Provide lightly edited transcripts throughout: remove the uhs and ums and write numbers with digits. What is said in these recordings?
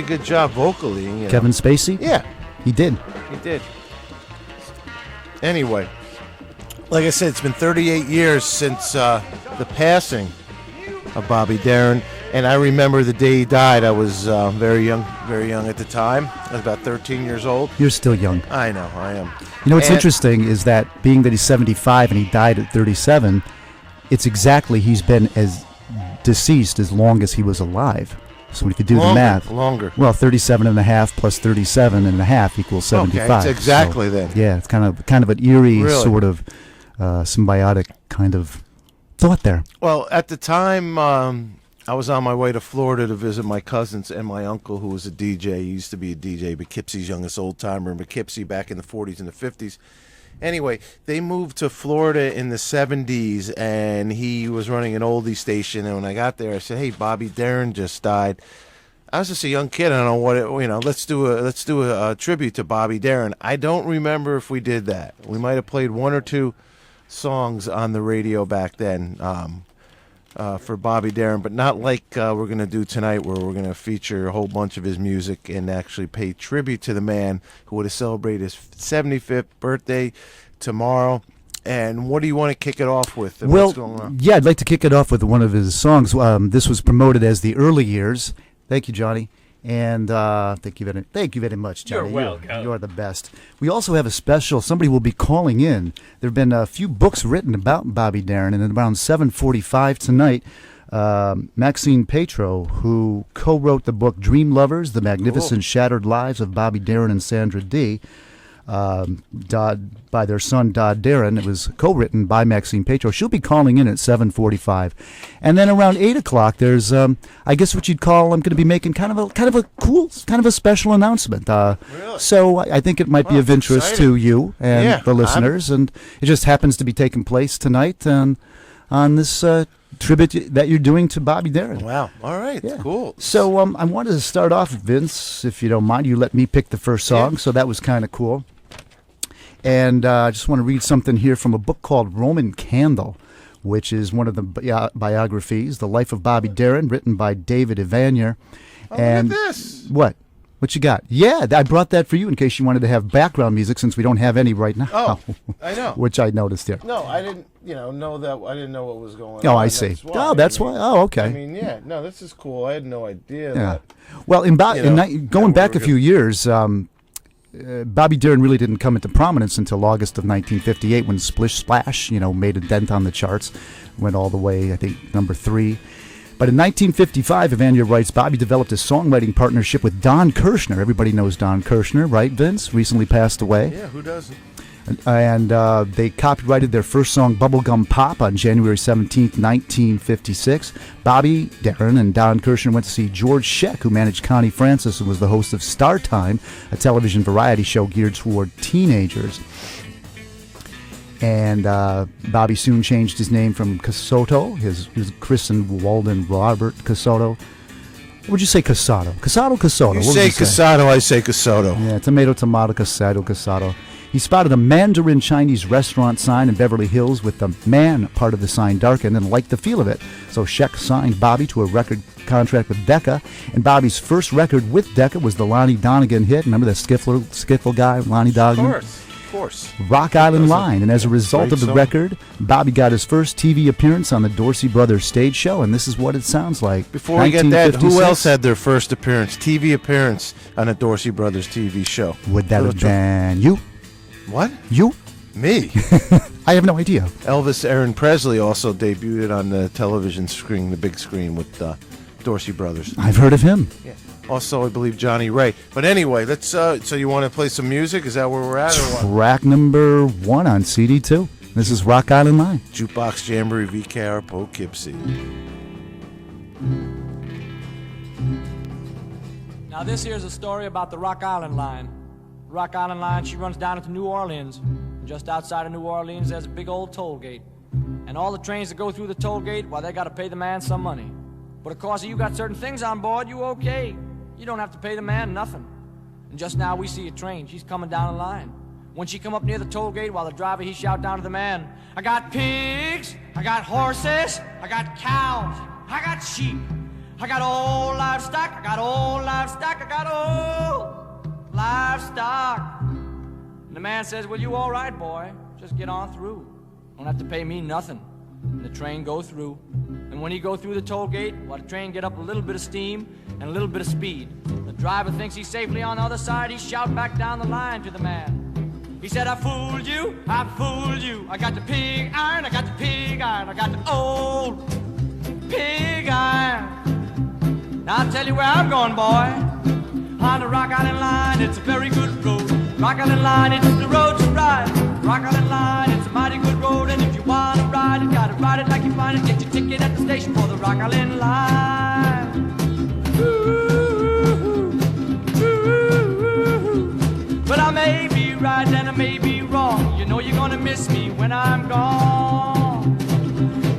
a good job vocally. You know. Kevin Spacey? Yeah. He did. He did. Anyway, like I said, it's been 38 years since the passing of Bobby Darin, and I remember the day he died. I was very young at the time. I was about 13 years old. You're still young. I know, I am. You know what's interesting is that being that he's 75 and he died at 37, he's been as deceased as long as he was alive. So we could do the math. Longer. Well, 37 and a half plus 37 and a half equals 75. Okay, it's exactly then. Yeah, it's kind of an eerie sort of symbiotic kind of thought there. Well, at the time, I was on my way to Florida to visit my cousins and my uncle, who was a DJ. He used to be a DJ, Poughkeepsie's youngest old-timer in Poughkeepsie back in the 40s and the 50s. Anyway, they moved to Florida in the 70s, and he was running an oldie station. And when I got there, I said, "Hey, Bobby Darin just died." I was just a young kid. I don't know what let's do a tribute to Bobby Darin. I don't remember if we did that. We might have played one or two songs on the radio back then for Bobby Darin, but not like we're going to do tonight, where we're going to feature a whole bunch of his music and actually pay tribute to the man who would have celebrated his 75th birthday tomorrow. And what do you want to kick it off with? Well, what's going on? Yeah, I'd like to kick it off with one of his songs. This was promoted as The Early Years. Thank you, Johnny. And thank you very much, Johnny. You're welcome. You're the best. We also have a special. Somebody will be calling in. There have been a few books written about Bobby Darin, and at around 7:45 tonight, Maxine Petro, who co-wrote the book Dream Lovers, The Magnificent Shattered Lives of Bobby Darin and Sandra D., by their son Dodd Darin. It was co-written by Maxine Petro. She'll be calling in at 7:45, and then around 8 o'clock, there's I guess what you'd call, I'm going to be making kind of a cool, kind of a special announcement. Really? So I think it might be of interest to you and the listeners, and it just happens to be taking place tonight on this tribute that you're doing to Bobby Darin. Wow. All right. Yeah. Cool. So I wanted to start off, Vince, if you don't mind. You let me pick the first song, so that was kind of cool. And I just want to read something here from a book called Roman Candle, which is one of the biographies, The Life of Bobby Darin, written by David Evanier. And look at this. What you got? Yeah, I brought that for you in case you wanted to have background music, since we don't have any right now. Oh, I know. Which I noticed here. No, I didn't. Know that. I didn't know what was going on. Oh, I see. That's why. Oh, okay. I mean, yeah. No, this is cool. I had no idea. Yeah. That, well, going back a few years. Bobby Darin really didn't come into prominence until August of 1958, when Splish Splash, made a dent on the charts, went all the way, I think, number 3. But in 1955, Evanier writes, Bobby developed a songwriting partnership with Don Kirshner. Everybody knows Don Kirshner, right, Vince? Recently passed away. Yeah, who doesn't? And they copyrighted their first song, Bubblegum Pop, on January 17th, 1956. Bobby Darin and Don Kirshner went to see George Scheck, who managed Connie Francis and was the host of Star Time, a television variety show geared toward teenagers. And Bobby soon changed his name from Casotto. He was christened Walden Robert Casotto. What would you say, Casotto? Casotto. You say Casotto, I say Casotto. Yeah, tomato, Casotto. He spotted a Mandarin Chinese restaurant sign in Beverly Hills with the man part of the sign darkened and liked the feel of it. So Scheck signed Bobby to a record contract with Decca, and Bobby's first record with Decca was the Lonnie Donegan hit. Remember that skiffle guy, Lonnie Donegan? Of course. Rock Island Line. And as a result of the record, Bobby got his first TV appearance on the Dorsey Brothers stage show, and this is what it sounds like. Before we get that, who else had their first TV appearance on a Dorsey Brothers TV show? Would that have been you? What? You? Me? I have no idea. Elvis Aaron Presley also debuted on the television screen, the big screen, with Dorsey Brothers. I've heard of him. Yeah. Also, I believe Johnny Ray. But anyway, let's. So you want to play some music? Is that where we're at, or what? Track number 1 on CD 2. This is Rock Island Line. Jukebox Jamboree, VKR Poughkeepsie. Now this here's a story about the Rock Island Line. The Rock Island Line, she runs down into New Orleans. Just outside of New Orleans, there's a big old toll gate. And all the trains that go through the toll gate, well, they got to pay the man some money. But of course, if you got certain things on board, you okay. You don't have to pay the man nothing. And just now we see a train. She's coming down the line. When she come up near the toll gate, while the driver, he shout down to the man, I got pigs, I got horses, I got cows, I got sheep. I got old livestock, I got old livestock, I got old livestock. And the man says, well, you all right, boy? Just get on through. Don't have to pay me nothing. And the train go through. And when he go through the toll gate, well, the train get up a little bit of steam and a little bit of speed. The driver thinks he's safely on the other side. He shout back down the line to the man. He said, I fooled you, I fooled you. I got the pig iron, I got the pig iron, I got the old pig iron. Now I'll tell you where I'm going, boy. On the Rock Island line, it's a very good road. Rock Island line, it's the road to ride. Rock Island line, it's a mighty good road. And if you want to ride it, gotta ride it like you find it. Get your ticket at the station for the Rock Island line. But I may be right and I may be wrong. You know you're gonna miss me when I'm gone.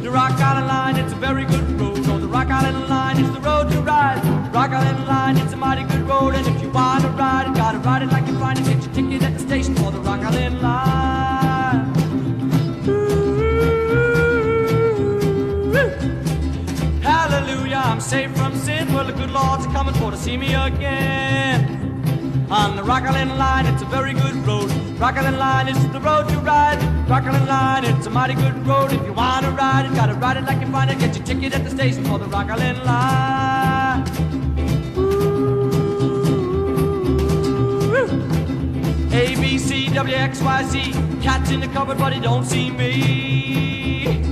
The Rock Island line, it's a very good road. Oh, the Rock Island line, it's the road to ride. Rock Island line, it's a mighty good road. And if you want to ride it, gotta ride it like you find it. Get your ticket at the station for the Rock Island line. Hallelujah, I'm safe from sin. Well, the good Lord's coming for to see me again. On the Rock Island line, it's a very good road. Rock Island line, it's the road to ride. Rock Island line, it's a mighty good road. If you want to ride it, gotta ride it like you find it. Get your ticket at the station for the Rock Island line. A, B, C, W, X, Y, Z. Cat's in the cupboard, but he don't see me.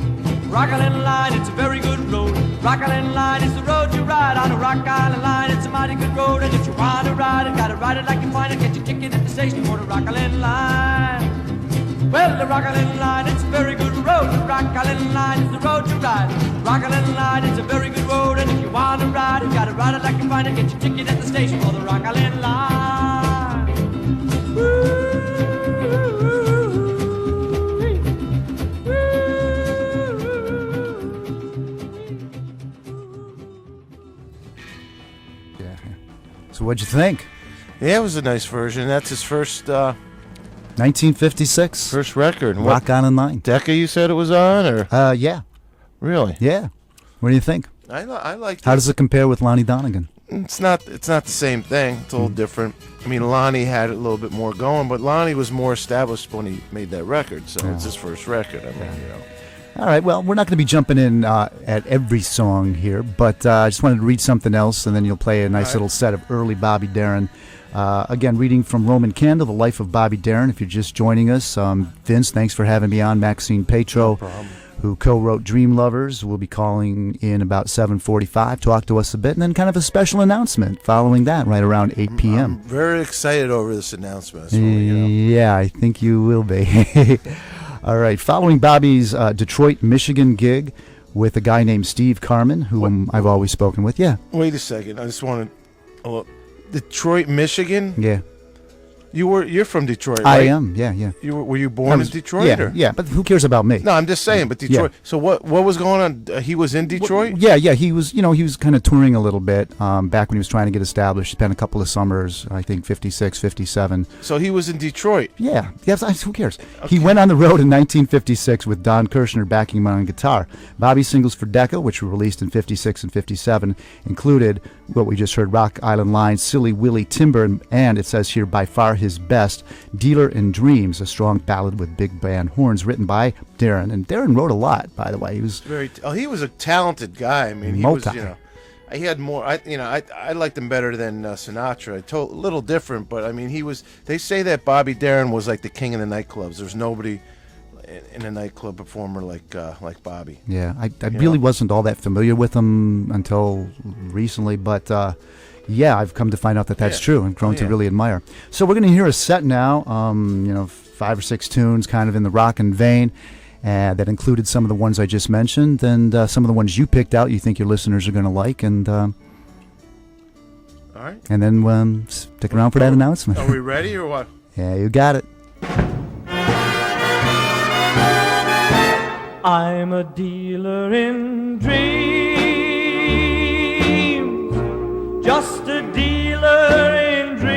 Rock Island line, it's a very good road. Rock Island line is the road you ride. On the Rock Island line, it's a mighty good road. And if you want to ride it, gotta ride it like you find it. Get your ticket at the station for the Rock Island line. Well, the Rock Island line, it's a very good road. The Rock Island line is the road you ride. Rock Island line is a very good road. And if you want to ride it, gotta ride it like you find it. Get your ticket at the station for the Rock Island line. Woo. So what'd you think? Yeah, it was a nice version. That's his first 1956. first record. Rock Island Line. Decca you said it was on, or? Yeah. Really? Yeah. What do you think? I like. How does it compare with Lonnie Donegan? It's not the same thing. It's a little different. I mean, Lonnie had a little bit more going, but Lonnie was more established when he made that record, so it's his first record. I mean, you know. All right, well, we're not going to be jumping in at every song here, but I just wanted to read something else, and then you'll play a nice little set of early Bobby Darin. Again, reading from Roman Candle, The Life of Bobby Darin, if you're just joining us. Vince, thanks for having me on. Maxine Petro, No problem. who co-wrote Dream Lovers, will be calling in about 7:45, talk to us a bit, and then kind of a special announcement following that, right around 8 p.m. I'm very excited over this announcement. That's really, you know. Yeah, I think you will be. All right, following Bobby's Detroit, Michigan gig with a guy named Steve Carmen, whom I've always spoken with. Yeah. Wait a second. I just want to... Detroit, Michigan? Yeah. You're from Detroit, right? I am, yeah. Were you born in Detroit? Yeah, but who cares about me? No, I'm just saying, but Detroit. Yeah. So what was going on? He was in Detroit? Yeah, he was kind of touring a little bit back when he was trying to get established. Spent a couple of summers, I think 56, 57. So he was in Detroit? Yeah, who cares? Okay. He went on the road in 1956 with Don Kirshner backing him on guitar. Bobby's singles for Decca, which were released in 56 and 57, included what we just heard, Rock Island Line, Silly Willie Timber, and it says here, by far his best, Dealer in Dreams, a strong ballad with big band horns, written by Darin. And Darin wrote a lot, by the way. He was he was a talented guy. I mean, he was, he had more. I liked him better than Sinatra. A little different, but I mean, he was. They say that Bobby Darin was like the king of the nightclubs. There's nobody in a nightclub performer like Bobby. Yeah, I really wasn't all that familiar with him until recently, but yeah, I've come to find out that that's true and grown to really admire. So we're going to hear a set now, 5 or 6 tunes kind of in the rockin' vein that included some of the ones I just mentioned and some of the ones you picked out you think your listeners are going to like. And all right. And then stick around for that announcement. Are we ready or what? Yeah, you got it. I'm a dealer in dreams, just a dealer in dreams.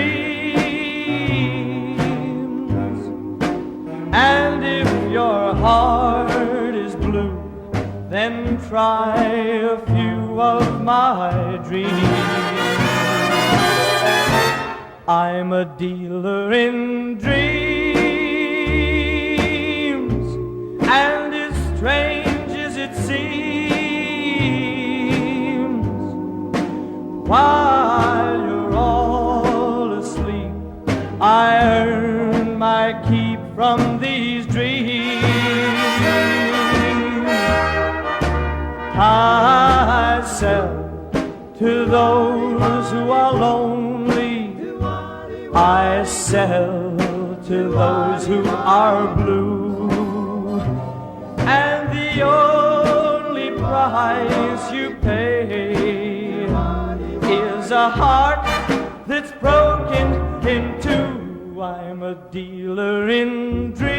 And if your heart is blue, then try a few of my dreams. I'm a dealer in dreams, and as strange as it seems, while you're all asleep, I earn my keep from these dreams. I sell to those who are lonely, I sell to those who are blue, and the only price you pay is a heart that's broken in two. I'm a dealer in dreams,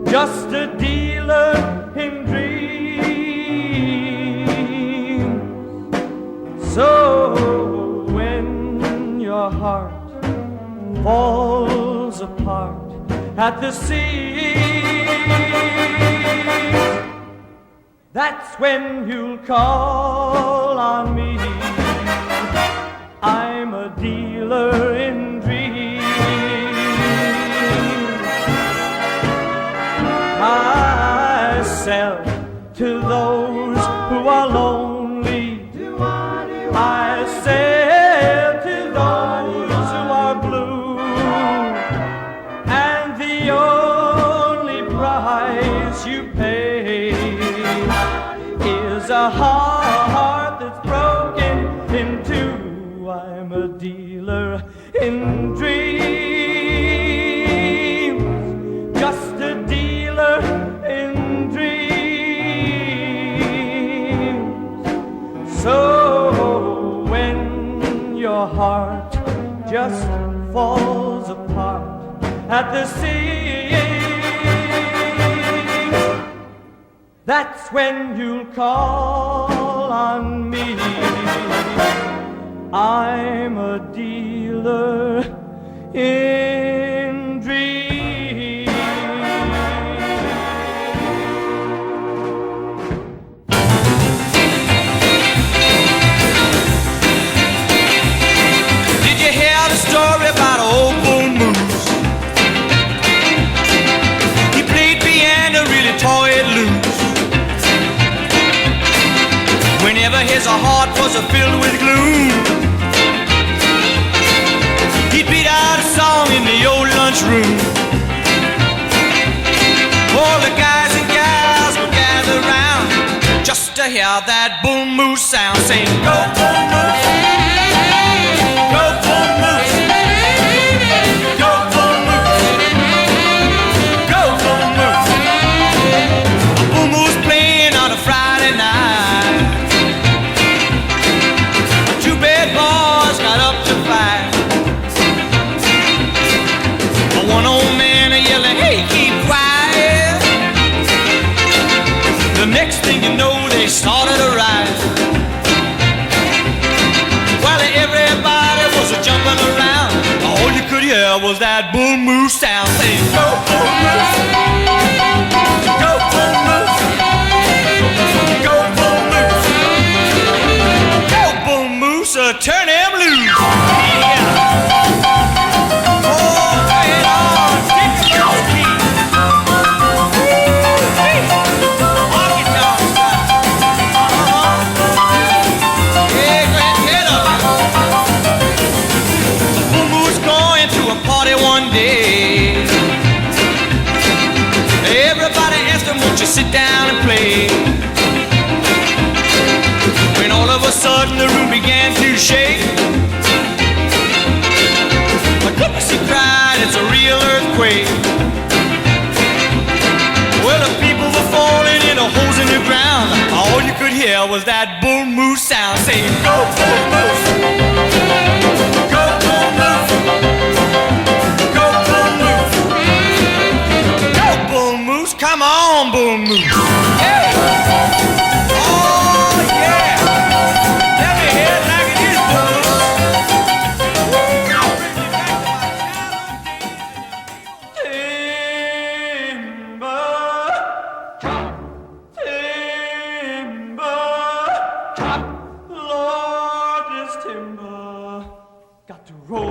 just a dealer in dreams. So when your heart falls apart at the seams, that's when you'll call on me. I'm a dealer in dreams. I sell to those who are lonely, I sell to those who are blue, and the only price you pay is a heart that's broken in two. I'm a dealer in dreams, just a dealer in dreams. So when your heart just falls apart at the seams, that's when you'll call on me. I'm a dealer in dreams. Did you hear the story about old Bull Moose? He played piano, really tore it loose. Whenever his heart was filled with gloom, he'd beat out a song in the old lunchroom. All the guys and gals would gather round just to hear that Bull Moose sound, saying, go Bull Moose, go Bull Moose, go Bull Moose, go Bull Moose. Bull Moose playing on a Friday night. Two bad boys got up to fight. One old man yelling, hey, keep quiet. The next thing you know, they started a riot. While everybody was jumping around, all you could hear was that Bull Moose sound, saying, go Bull Moose, go Bull Moose, go Bull Moose, go Bull Moose, turn them loose. Yeah. Won't you sit down and play? When all of a sudden the room began to shake, my goodness, he cried, it's a real earthquake. Well, the people were falling in a holes in the ground. All you could hear was that Bull Moose sound, saying, go Bull Moose, go Bull Moose, go Bull Moose, go Bull Moose, come on Bull Moose. Yeah. Oh yeah. Let me hear it like it is, Bull Moose. Timber, timber, roll.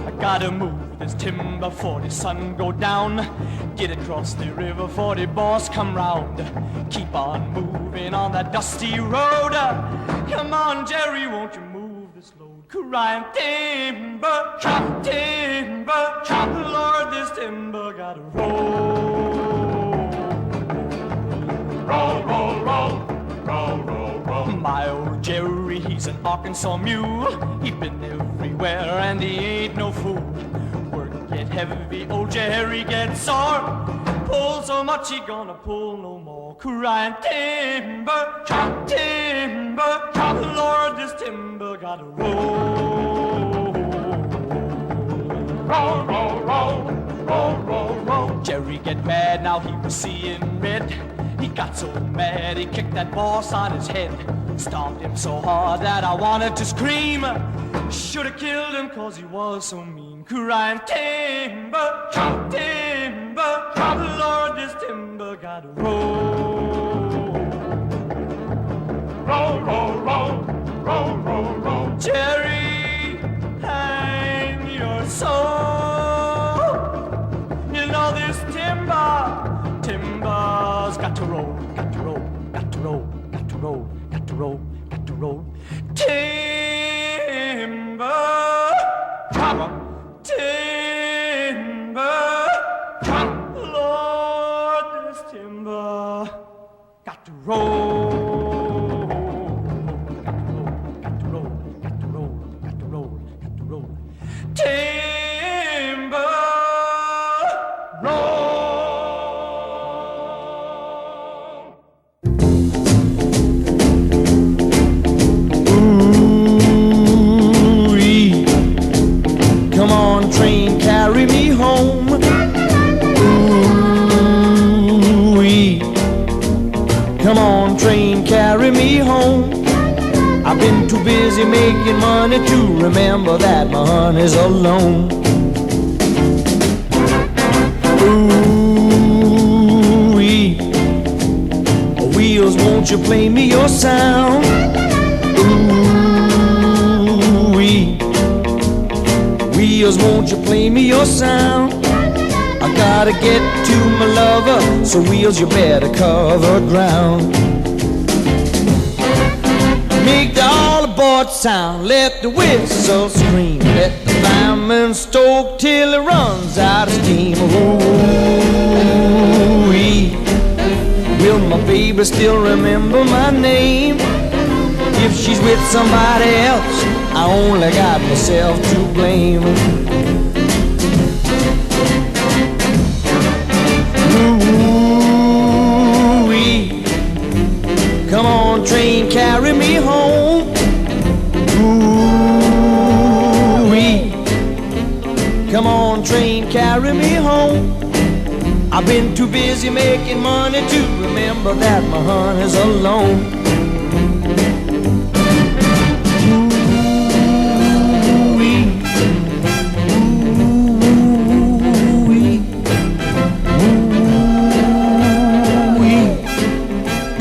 I gotta move this timber before the sun go down. Get across the river before the boss come round. Keep on moving on that dusty road. Come on, Jerry, won't you move this load? Crying timber, chop, timber, chop. Lord, this timber gotta roll. Roll, roll, roll, roll, roll, roll. My old Jerry, he's an Arkansas mule. He's been everywhere and he ain't no fool. Work get heavy, old Jerry gets sore. Pull so much he gonna pull no more. Crying timber, chop, timber, chop. Lord, this timber gotta roll. Roll, roll, roll, roll, roll, roll. Jerry get mad, now he was seeing red. He got so mad, he kicked that boss on his head. Stomped him so hard that I wanted to scream. Should've killed him cause he was so mean. Crying timber, chop, timber, chop. Lord, this timber gotta roll. Roll, roll, roll, roll, roll, roll. Jerry, hang your soul. You know this timber's got to roll, got to roll, got to roll, got to roll, got to roll, got to roll. Timber, chopper, timber, chop. Lord, this timber got to roll. Got to roll, got to roll, got to roll, got to roll, got to roll. Timber, roll. Come on, train, carry me home. Ooh-wee. Come on, train, carry me home. I've been too busy making money to remember that my honey's alone. Ooh-wee. Wheels, won't you play me your sound? Ooh-wee. Wheels, won't you play me your sound? I gotta get to my lover, so wheels, you better cover ground. Make the all aboard sound, let the whistle scream, let the fireman stoke till it runs out of steam. Ooh-wee. Will my baby still remember my name? If she's with somebody else, I only got myself to blame. Ooh-wee. Come on, train, carry me home. Ooh-wee. Come on, train, carry me home. I've been too busy making money to remember that my honey's alone.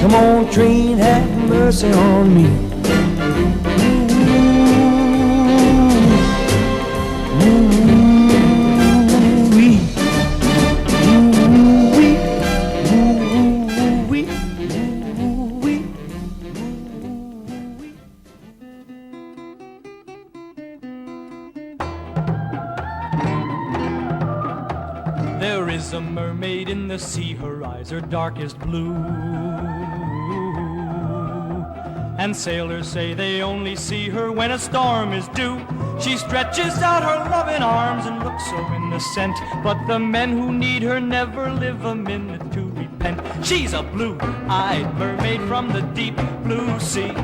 Come on, train, have mercy on me. There is a mermaid in the sea, her eyes are darkest blue. And sailors say they only see her when a storm is due. She stretches out her loving arms and looks so innocent, but the men who need her never live a minute to repent. She's a blue-eyed mermaid from the deep blue sea,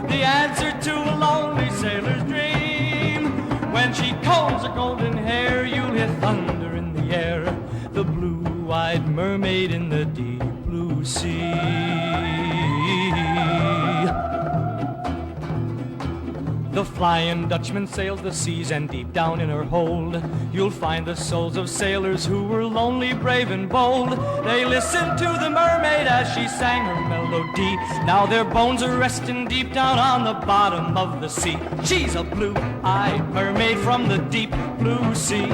the answer to a lonely sailor's dream. When she combs her golden hair, you'll hear thunder in the air, the blue-eyed mermaid in the deep blue sea. The Flying Dutchman sails the seas, and deep down in her hold you'll find the souls of sailors who were lonely, brave and bold. They listened to the mermaid as she sang her melody. Now their bones are resting deep down on the bottom of the sea. She's a blue-eyed mermaid from the deep blue sea,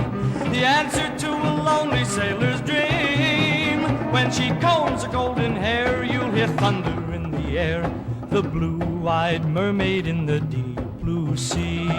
the answer to a lonely sailor's dream. When she combs her golden hair, you'll hear thunder in the air. The blue-eyed mermaid in the deep blue sea.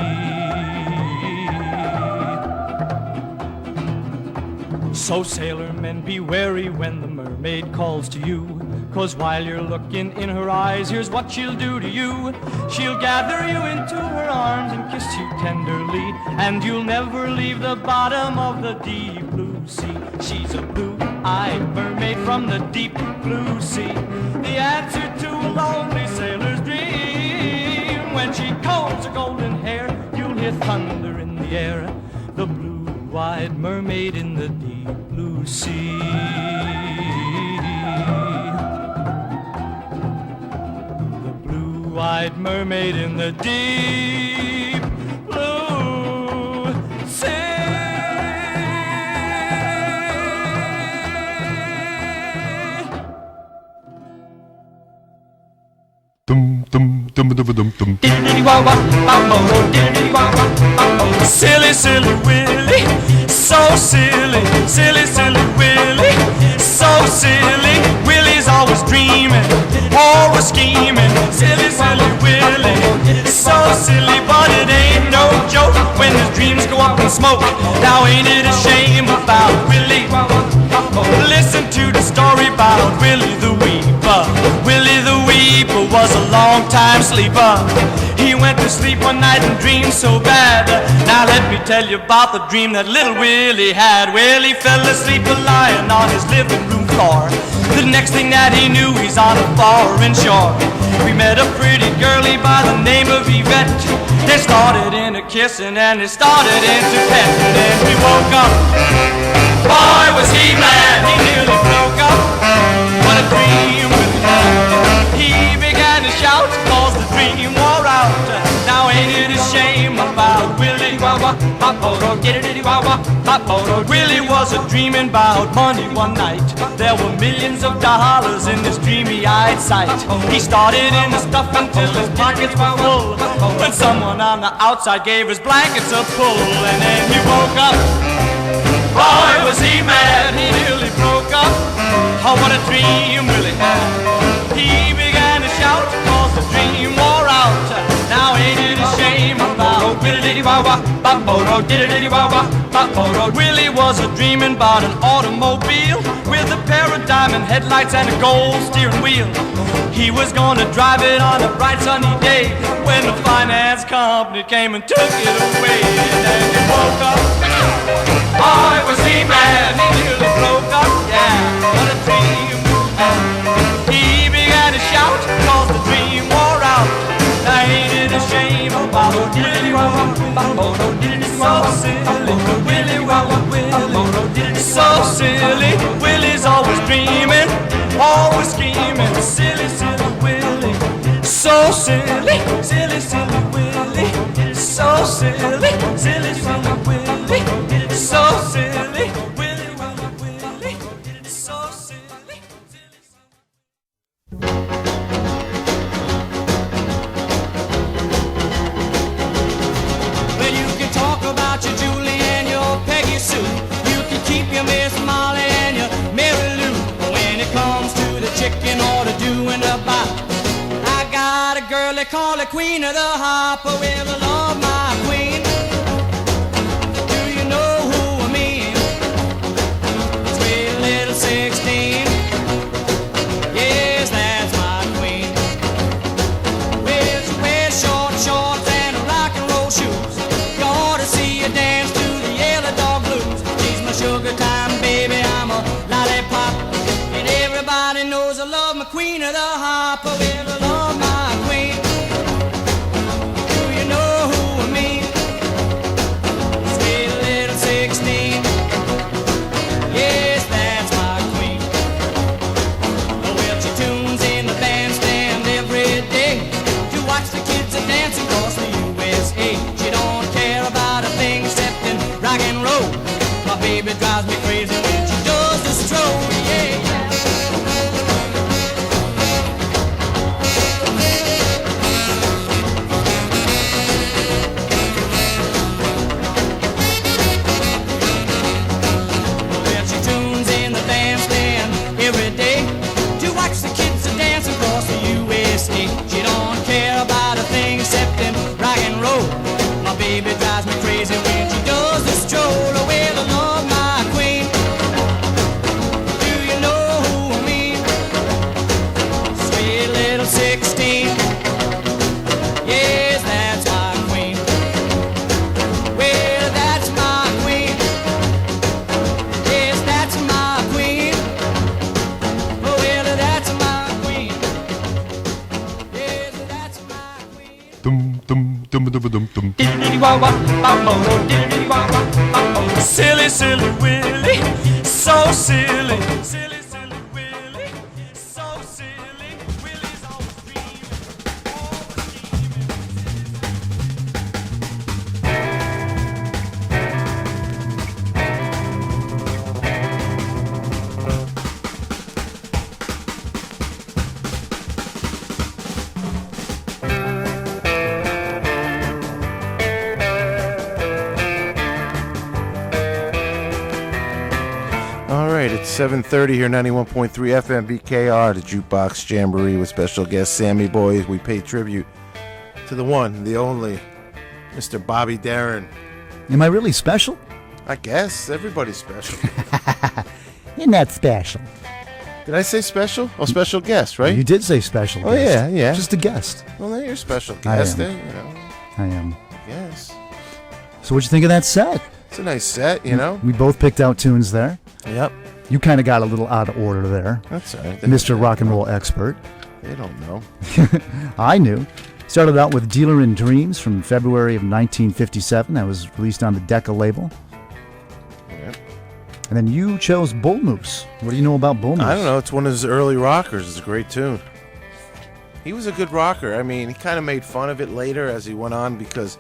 So sailor men, be wary when the mermaid calls to you, 'cause while you're looking in her eyes, here's what she'll do to you. She'll gather you into her arms and kiss you tenderly, and you'll never leave the bottom of the deep blue sea. She's a blue-eyed mermaid from the deep blue sea, the answer to a lonely sailor's dream. When she combs her golden hair, you'll hear thunder in the air. The blue-eyed mermaid in the deep blue sea. The blue-eyed mermaid in the deep blue sea. Silly, silly Willie, so silly, silly, silly Willie, so silly. Willie's always dreaming, always scheming. Silly, silly Willie, so silly, but it ain't no joke when his dreams go up in smoke. Now ain't it a shame about Willie? Listen to the story about Willie the Weeper. Willie the Weeper was a long time sleeper. He went to sleep one night and dreamed so bad. Now let me tell you about the dream that little Willie had. Well, he fell asleep lying on his living room floor. The next thing that he knew, he's on a foreign shore. We met a pretty girlie by the name of Yvette. They started in a kissing and they started into petting, and we woke up. Boy, was he mad, he nearly broke up. What a dream Willie had. He began to shout, cause the dream wore out. Now ain't it a shame about Willie? Willie was a dreaming about money one night. There were millions of dollars in his dreamy-eyed sight. He started in the stuff until his pockets were full, when someone on the outside gave his blankets a pull, and then he woke up. Boy, was he mad, he nearly broke up. Oh, what a dream Willie had. He began to shout, cause the dream wore out. Now ain't it a shame about Willie? Willie was a dreaming about an automobile with a pair of diamond headlights and a gold steering wheel. He was gonna drive it on a bright sunny day, when the finance company came and took it away. And then he woke up. Boy, was he mad, he nearly broke up. Yeah, what a dream. He began to shout, cause the dream wore out. Now ain't it a shame about Willie? So silly, Willie, Willie, so silly. Willie's always dreaming, always scheming. Silly, silly Willie, so silly, silly, silly Willie, so silly, silly, silly Willie, so silly, Willie, Willie, so silly, silly, silly. Well, you can talk about your Julie and your Peggy Sue. You can keep your Miss Molly and your Mary Lou. When it comes to the chicken or the doing the bop, I got a girl they call the Queen of the Hop. Well, I love my queen. Do you know who I mean? Sweet little 16. Yes, that's my queen. Well, she wears short shorts and rock and roll shoes. You ought to see her dance to the Yellow Dog Blues. She's my sugar time baby, I'm a lollipop, and everybody knows I love my Queen of the Hop. Well, I love my queen. Do you know who I mean? Sweet little 16. Yes, that's my queen. Well, she tunes in the bandstand every day to watch the kids a dance across the USA. Silly, silly Willie, so silly, silly, silly Willie, so silly. Willie's always dreaming, All right, it's 7:30 here, 91.3 FM VKR, the Jukebox Jamboree with special guest Sammy Boy. We pay tribute to the one, the only, Mr. Bobby Darin. Am I really special? I guess everybody's special. Isn't that special? Did I say special? Oh, special guest, right? You did say special Oh, guest. yeah. Just a guest. Well, then you're a special I guest, am. you know. I am. Yes. So what'd you think of that set? It's a nice set, you know. We both picked out tunes there. Yep. You kind of got a little out of order there. That's all right. Mr. Rock and Roll Expert. They don't know. I knew. Started out with Dealer in Dreams from February of 1957. That was released on the Decca label. Yep. And then you chose Bull Moose. What do you know about Bull Moose? I don't know. It's one of his early rockers. It's a great tune. He was a good rocker. I mean, he kind of made fun of it later as he went on because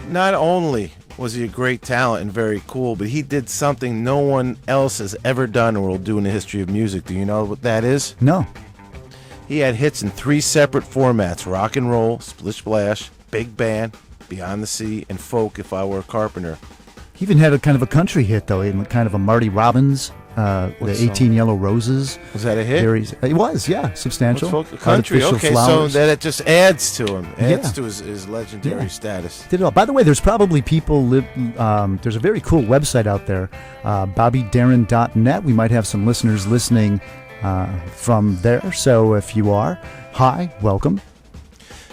not only was he a great talent and very cool, but he did something no one else has ever done or will do in the history of music. Do you know what that is? No. He had hits in 3 separate formats: rock and roll, splish splash, big band, Beyond the Sea, and folk, If I Were a Carpenter. He even had a kind of a country hit, though, in kind of a Marty Robbins, the What 18 song? Yellow Roses. Was that a hit? It was, yeah, substantial. What's folk? Country, Artificial okay, Flowers. so that just adds to him, adds Yeah. to his legendary Yeah. status. Did it all. By the way, there's probably people there's a very cool website out there, BobbyDarin.net. We might have some listeners listening from there. So if you are, hi, welcome.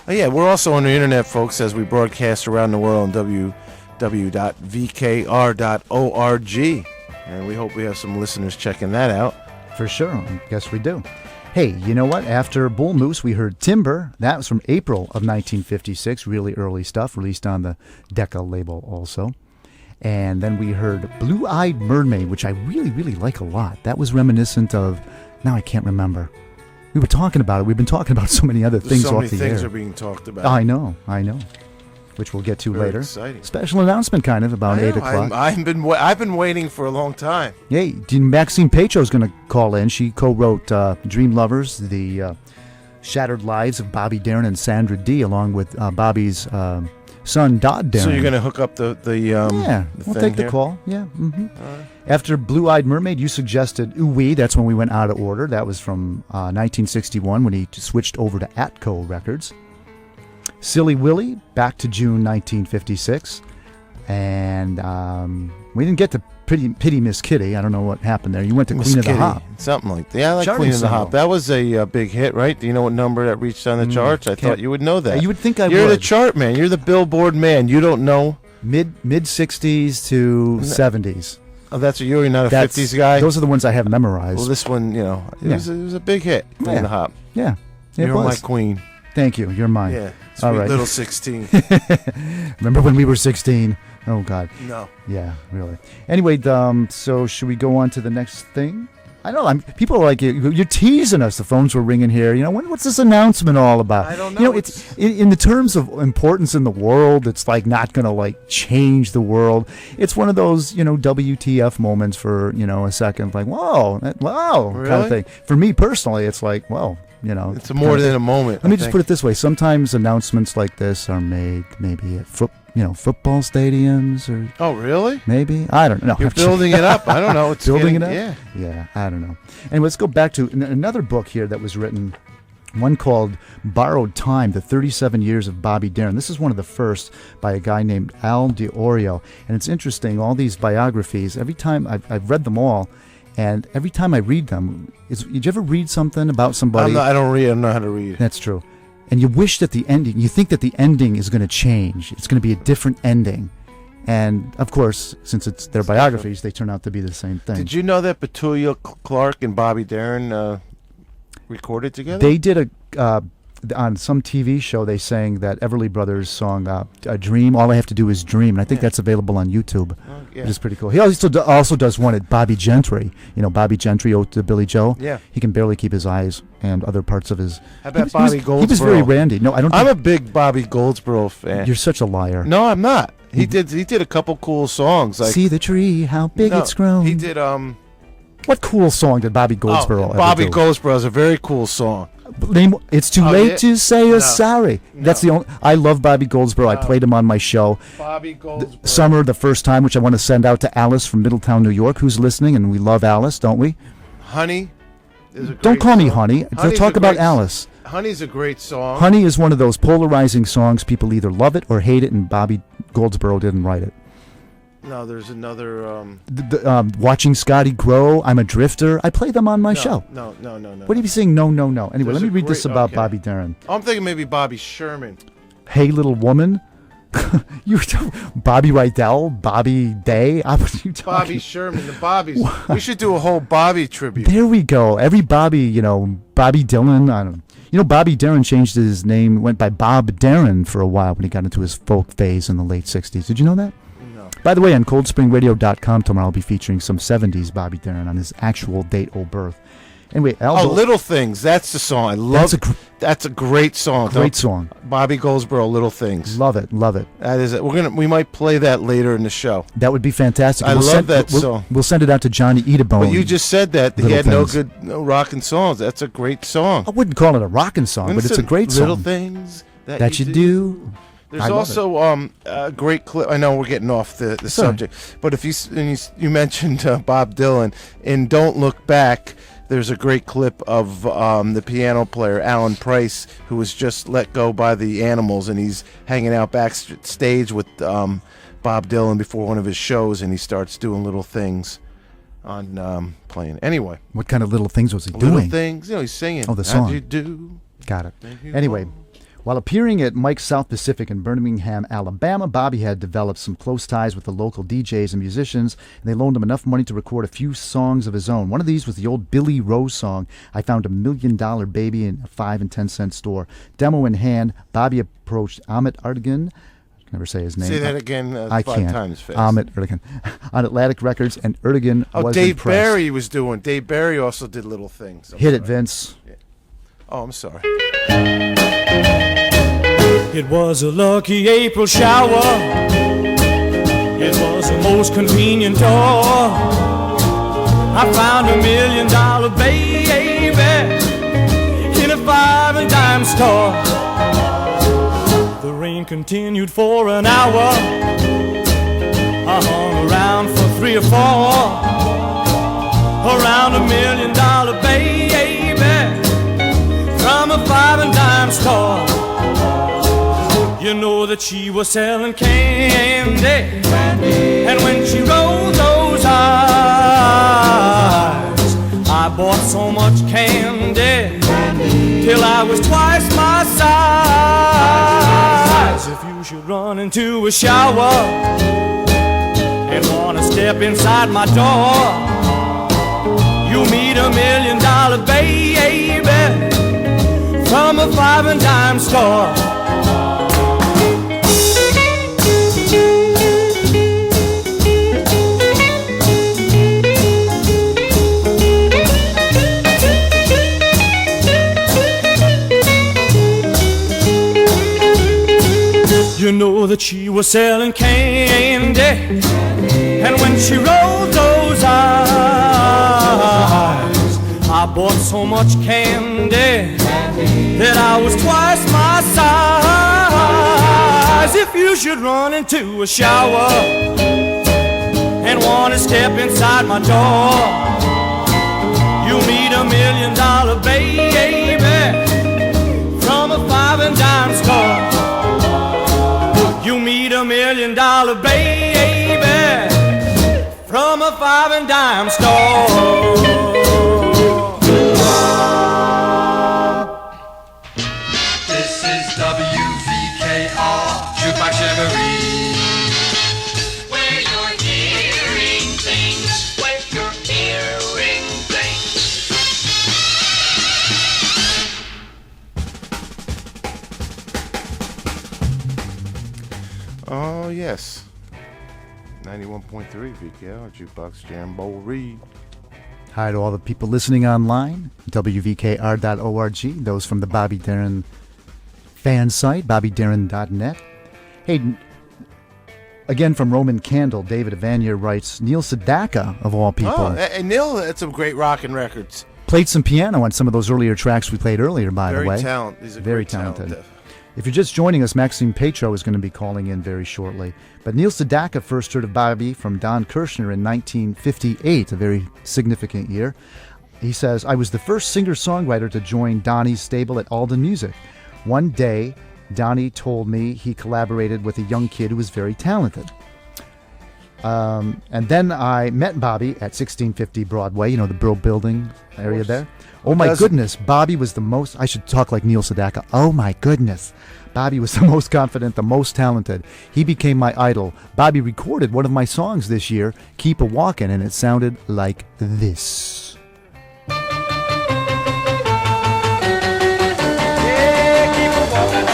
Oh, yeah, we're also on the internet, folks, as we broadcast around the world on www.vkr.org. And we hope we have some listeners checking that out. For sure. I guess we do. Hey, you know what? After Bull Moose, we heard Timber. That was from April of 1956. Really early stuff, released on the Decca label also. And then we heard Blue-Eyed Mermaid, which I really, really like a lot. That was reminiscent of, now I can't remember. We were talking about it. We've been talking about so many other things So off many the things air. are being talked about. I know. Which we'll get to Very later. exciting. Special announcement, kind of, about I know, 8 o'clock. I've been waiting for a long time. Hey, Maxine Petro is going to call in. She co-wrote Dream Lovers, the Shattered Lives of Bobby Darin and Sandra D, along with Bobby's son, Dodd Darin. So you're going to hook up the yeah, the we'll thing take the here? call. Yeah. After Blue-Eyed Mermaid, you suggested Ooh Wee. That's when we went out of order. That was from 1961 when he switched over to Atco Records. Silly Willie, back to June 1956. And we didn't get to Pity Miss Kitty. I don't know what happened there. You went to Miss Queen of the Kitty, Hop. something like that. Yeah, I like Charting Queen of the single. Hop. That was a big hit, right? Do you know what number that reached on the charts? I thought you would know that. You would think I You're would. the chart man. You're the Billboard man. You don't know? Mid 60s to 70s. Oh, that's what you're not a That's- 50s guy? Those are the ones I have memorized. Well, this one, it Yeah. was a big hit. Queen of the Hop. Yeah, it You're was. my queen. Thank you. You're mine. Yeah. Sweet All right. little 16. Remember when we were 16? Oh, God. No. Yeah, really. Anyway, so should we go on to the next thing? I know. People are like, you're teasing us. The phones were ringing here. You know, what's this announcement all about? I don't know. You know, it's in the terms of importance in the world. It's like not going to like change the world. It's one of those WTF moments for a second. Like wow, kind Really? of thing. For me personally, it's like well, It's more than a moment. Let me just put it this way: sometimes announcements like this are made maybe at football stadiums or. Oh, really? Maybe. I don't know. You're building it up. I don't know. It's Building getting- it up? Yeah. Yeah, I don't know. Anyway, let's go back to another book here that was written, one called Borrowed Time, The 37 Years of Bobby Darin. This is one of the first by a guy named Al DiOrio. And it's interesting, all these biographies, every time I've read them all, and every time I read them, did you ever read something about somebody? I don't know how to read. That's true. And you wish that you think that the ending is going to change. It's going to be a different ending. And, of course, since it's their biographies, they turn out to be the same thing. Did you know that Petula Clark and Bobby Darin recorded together? They did a on some TV show they sang that Everly Brothers song, "A Dream." All I have to do is dream, and I think that's available on YouTube, which is pretty cool. He also does one at Bobby Gentry. Bobby Gentry, owed to Billy Joe. Yeah, he can barely keep his eyes and other parts of his. How about Bobby Goldsboro? He was very randy. No, I don't. I'm a big Bobby Goldsboro fan. You're such a liar. No, I'm not. He did a couple cool songs. Like, see the tree, how big it's grown. He did What cool song did Bobby Goldsboro ever Bobby do? Goldsboro is a very cool song. It's too late to say you're sorry. No. That's the only. I love Bobby Goldsboro. I played him on my show. Bobby Goldsboro. Summer, the first time, which I want to send out to Alice from Middletown, New York, who's listening, and we love Alice, don't we? Honey is a great Don't call me song. Honey. Honey's Talk about Alice. Honey's a great song. Honey is one of those polarizing songs. People either love it or hate it, and Bobby Goldsboro didn't write it. No, there's another. Watching Scotty Grow, I'm a Drifter. I play them on my show. No. What are you saying? No. Anyway, There's let me a read this great- about okay. Bobby Darin. I'm thinking maybe Bobby Sherman. Hey, Little Woman. Bobby Rydell, Bobby Day. What are you talking? Bobby Sherman, the Bobbies. We should do a whole Bobby tribute. There we go. Every Bobby, Bobby Dylan. I don't know. Bobby Darin changed his name, went by Bob Darin for a while when he got into his folk phase in the late 60s. Did you know that? No. By the way, on coldspringradio.com tomorrow, I'll be featuring some 70s Bobby Darin on his actual date of birth. Anyway, Little Things. That's the song. I love. That's a great song. Great song. Bobby Goldsboro, Little Things. Love it. That is it. We might play that later in the show. That would be fantastic. I love that song. We'll send it out to Johnny Eatabone. But you just said that he Little had Things. no rockin' songs. That's a great song. I wouldn't call it a rockin' song, but it's a great song. Little Things that you do. There's also a great clip. I know we're getting off the subject, but if you mentioned Bob Dylan in "Don't Look Back," there's a great clip of the piano player Alan Price, who was just let go by the Animals, and he's hanging out backstage with Bob Dylan before one of his shows, and he starts doing little things on playing. Anyway, what kind of little things was he doing? Little things, he's singing. Oh, the song. How'd you do? Got it. Anyway. While appearing at Mike's South Pacific in Birmingham, Alabama, Bobby had developed some close ties with the local DJs and musicians, and they loaned him enough money to record a few songs of his own. One of these was the old Billy Rose song, I Found $1 Million Baby in a 5 and 10 cent store. Demo in hand, Bobby approached Ahmet Ertegun. I can never say his name. Say that again I 5 can't. times fast. Ahmet Ertegun. On Atlantic Records, and Ertegun was Dave impressed. Barry was doing. Dave Barry also did Little Things. Hit it, Vince. Yeah. Oh, I'm sorry. It was a lucky April shower. It was the most convenient door. I found $1 million baby in a 5 and dime store. The rain continued for an hour. I hung around for 3 or 4. Around $1 million baby from a 5 and dime store. You know that she was selling candy, and when she rolled those eyes, I bought so much candy till I was twice my size. If you should run into a shower and want to step inside my door, you'll meet $1 million baby from a 5 and dime store. You know that she was selling candy, and when she rolled those eyes, I bought so much candy that I was twice my size. If you should run into a shower and want to step inside my door, you'll meet $1 million baby from a 5 and dime store. You meet $1 million baby from a 5 and dime store. This is WVKR Jukebox Jamboree, where you're hearing things, where you're hearing things. Oh, yes. 91.3 VKR, Jukebox Jamboree. Hi to all the people listening online, WVKR.org, those from the Bobby Darin fan site, BobbyDarin.net. Hey, again from Roman Candle, David Evanier writes, Neil Sedaka, of all people. Oh, and Neil had some great rockin' records. Played some piano on some of those earlier tracks we played earlier, by the way. Very talented. He's a very great talented. talent. If you're just joining us, Maxine Petro is going to be calling in very shortly. But Neil Sedaka first heard of Bobby from Don Kirshner in 1958, a very significant year. He says, I was the first singer-songwriter to join Donnie's stable at Alden Music. One day, Donnie told me he collaborated with a young kid who was very talented. And then I met Bobby at 1650 Broadway, you know, the Brill Building area there. Oh my goodness, Bobby was the most, I should talk like Neil Sedaka. Oh my goodness, Bobby was the most confident, the most talented. He became my idol. Bobby recorded one of my songs this year, Keep a Walkin', and it sounded like this. Yeah, keep a walking,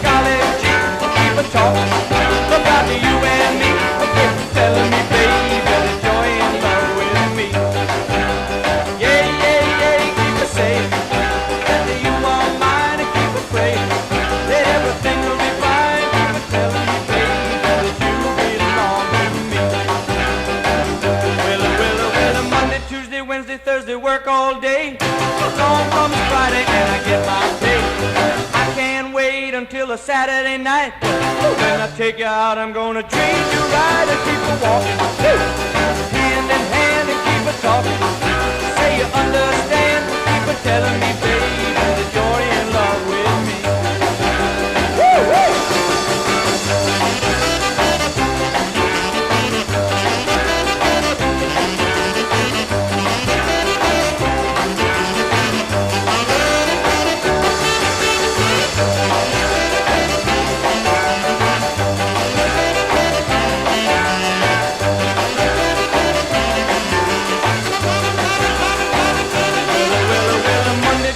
golly gee, keep a talking about you and me. Keep telling me, baby, that joy and love with me. Yeah, yeah, yeah, keep a saying that you are mine, and keep a praying that everything will be fine. Keep a telling me, baby, that you belong to me. Well, Monday, Tuesday, Wednesday, Thursday, work all day. Along comes Friday and I get my pay. I can't wait until a Saturday night. When I take you out, I'm gonna treat you right and keep a walking. Hand in hand and keep a talking. Say you understand, keep a telling me, baby, that you're in love with me. Woo, woo.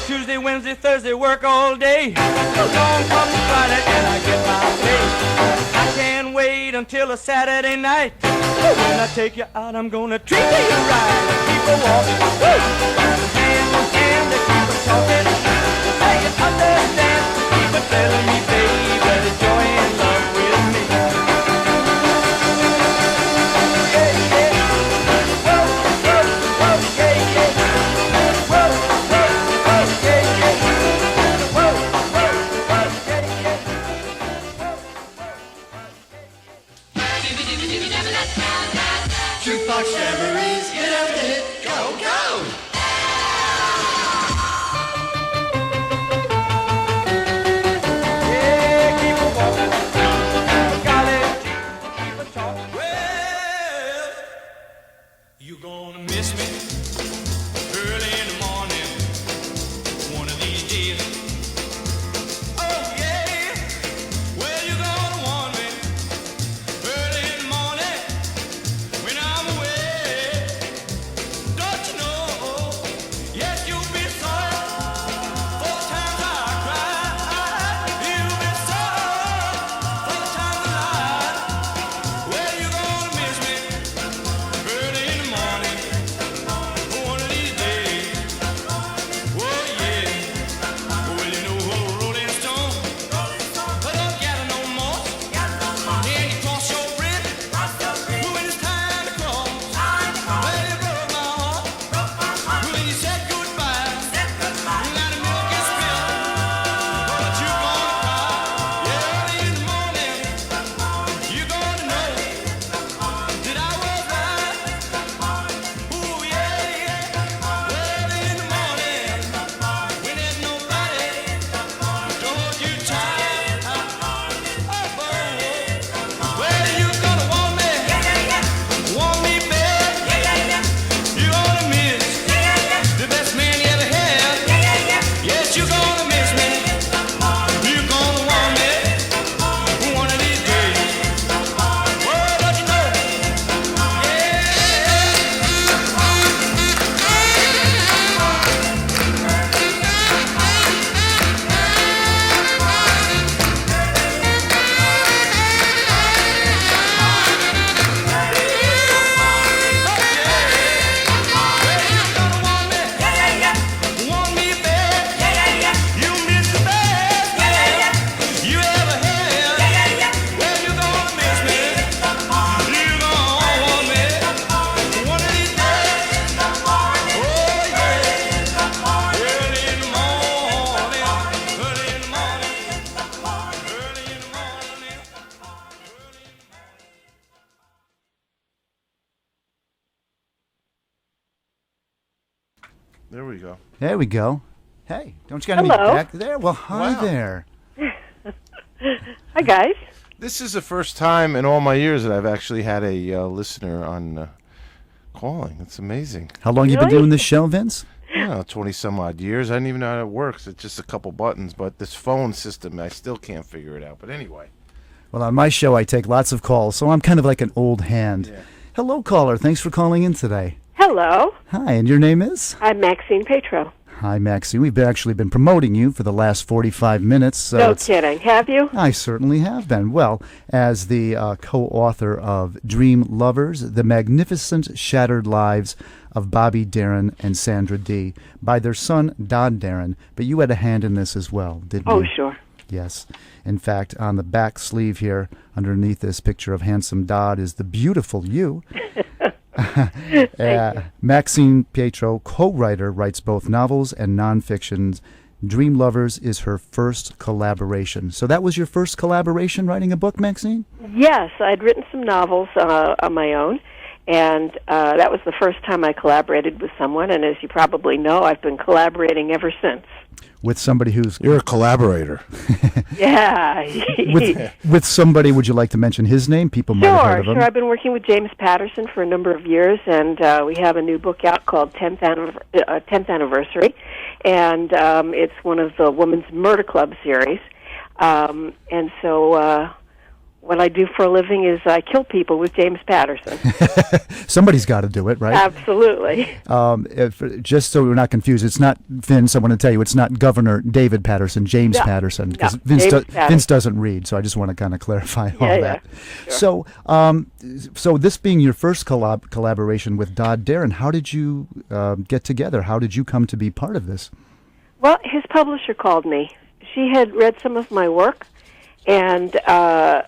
Tuesday, Wednesday, Thursday, work all day. Along comes Friday and I get my pay. I can't wait until a Saturday night. When I take you out, I'm gonna treat you right. Keep a walking, hand in hand, keep a talking. Say you understand, keep a telling me, baby, that you're in love with me. Yeah, yeah. Whoa, whoa, whoa, yeah, yeah. Whoa. Jukebox Jamboree's get out the hit, go, go! There we go. There we go. Hey, don't you got any back there? Well, hi there. Hi, guys. This is the first time in all my years that I've actually had a listener on calling. It's amazing. How long you been doing this show, Vince? 20-some-odd years. I don't even know how it works. It's just a couple buttons, but this phone system, I still can't figure it out. But anyway. Well, on my show, I take lots of calls, so I'm kind of like an old hand. Yeah. Hello, caller. Thanks for calling in today. Hello. Hi, and your name is? I'm Maxine Petro. Hi, Maxine. We've actually been promoting you for the last 45 minutes. So no kidding. Have you? I certainly have been. Well, as the co-author of Dream Lovers, The Magnificent Shattered Lives of Bobby Darin and Sandra D. by their son, Dodd Darin. But you had a hand in this as well, didn't you? Oh, sure. Yes. In fact, on the back sleeve here, underneath this picture of handsome Dodd, is the beautiful you. Maxine Paetro, co-writer, writes both novels and nonfictions. Dream Lovers is her first collaboration. So that was your first collaboration, writing a book, Maxine? Yes, I'd written some novels on my own, and that was the first time I collaborated with someone, and as you probably know, I've been collaborating ever since. With somebody who's... You're a collaborator. Yeah. with somebody, would you like to mention his name? People might have heard of him. Sure. I've been working with James Patterson for a number of years, and we have a new book out called 10th Anniversary, and it's one of the Women's Murder Club series. And so what I do for a living is I kill people with James Patterson. Somebody's got to do it, right? Absolutely. Just so we're not confused, it's not Vince. I want to tell you, it's not Governor David Patterson, James Patterson, because Vince doesn't read. So I just want to kind of clarify all that. Sure. So this being your first collaboration with Dodd Darin, how did you get together? How did you come to be part of this? Well, his publisher called me. She had read some of my work. And Dodd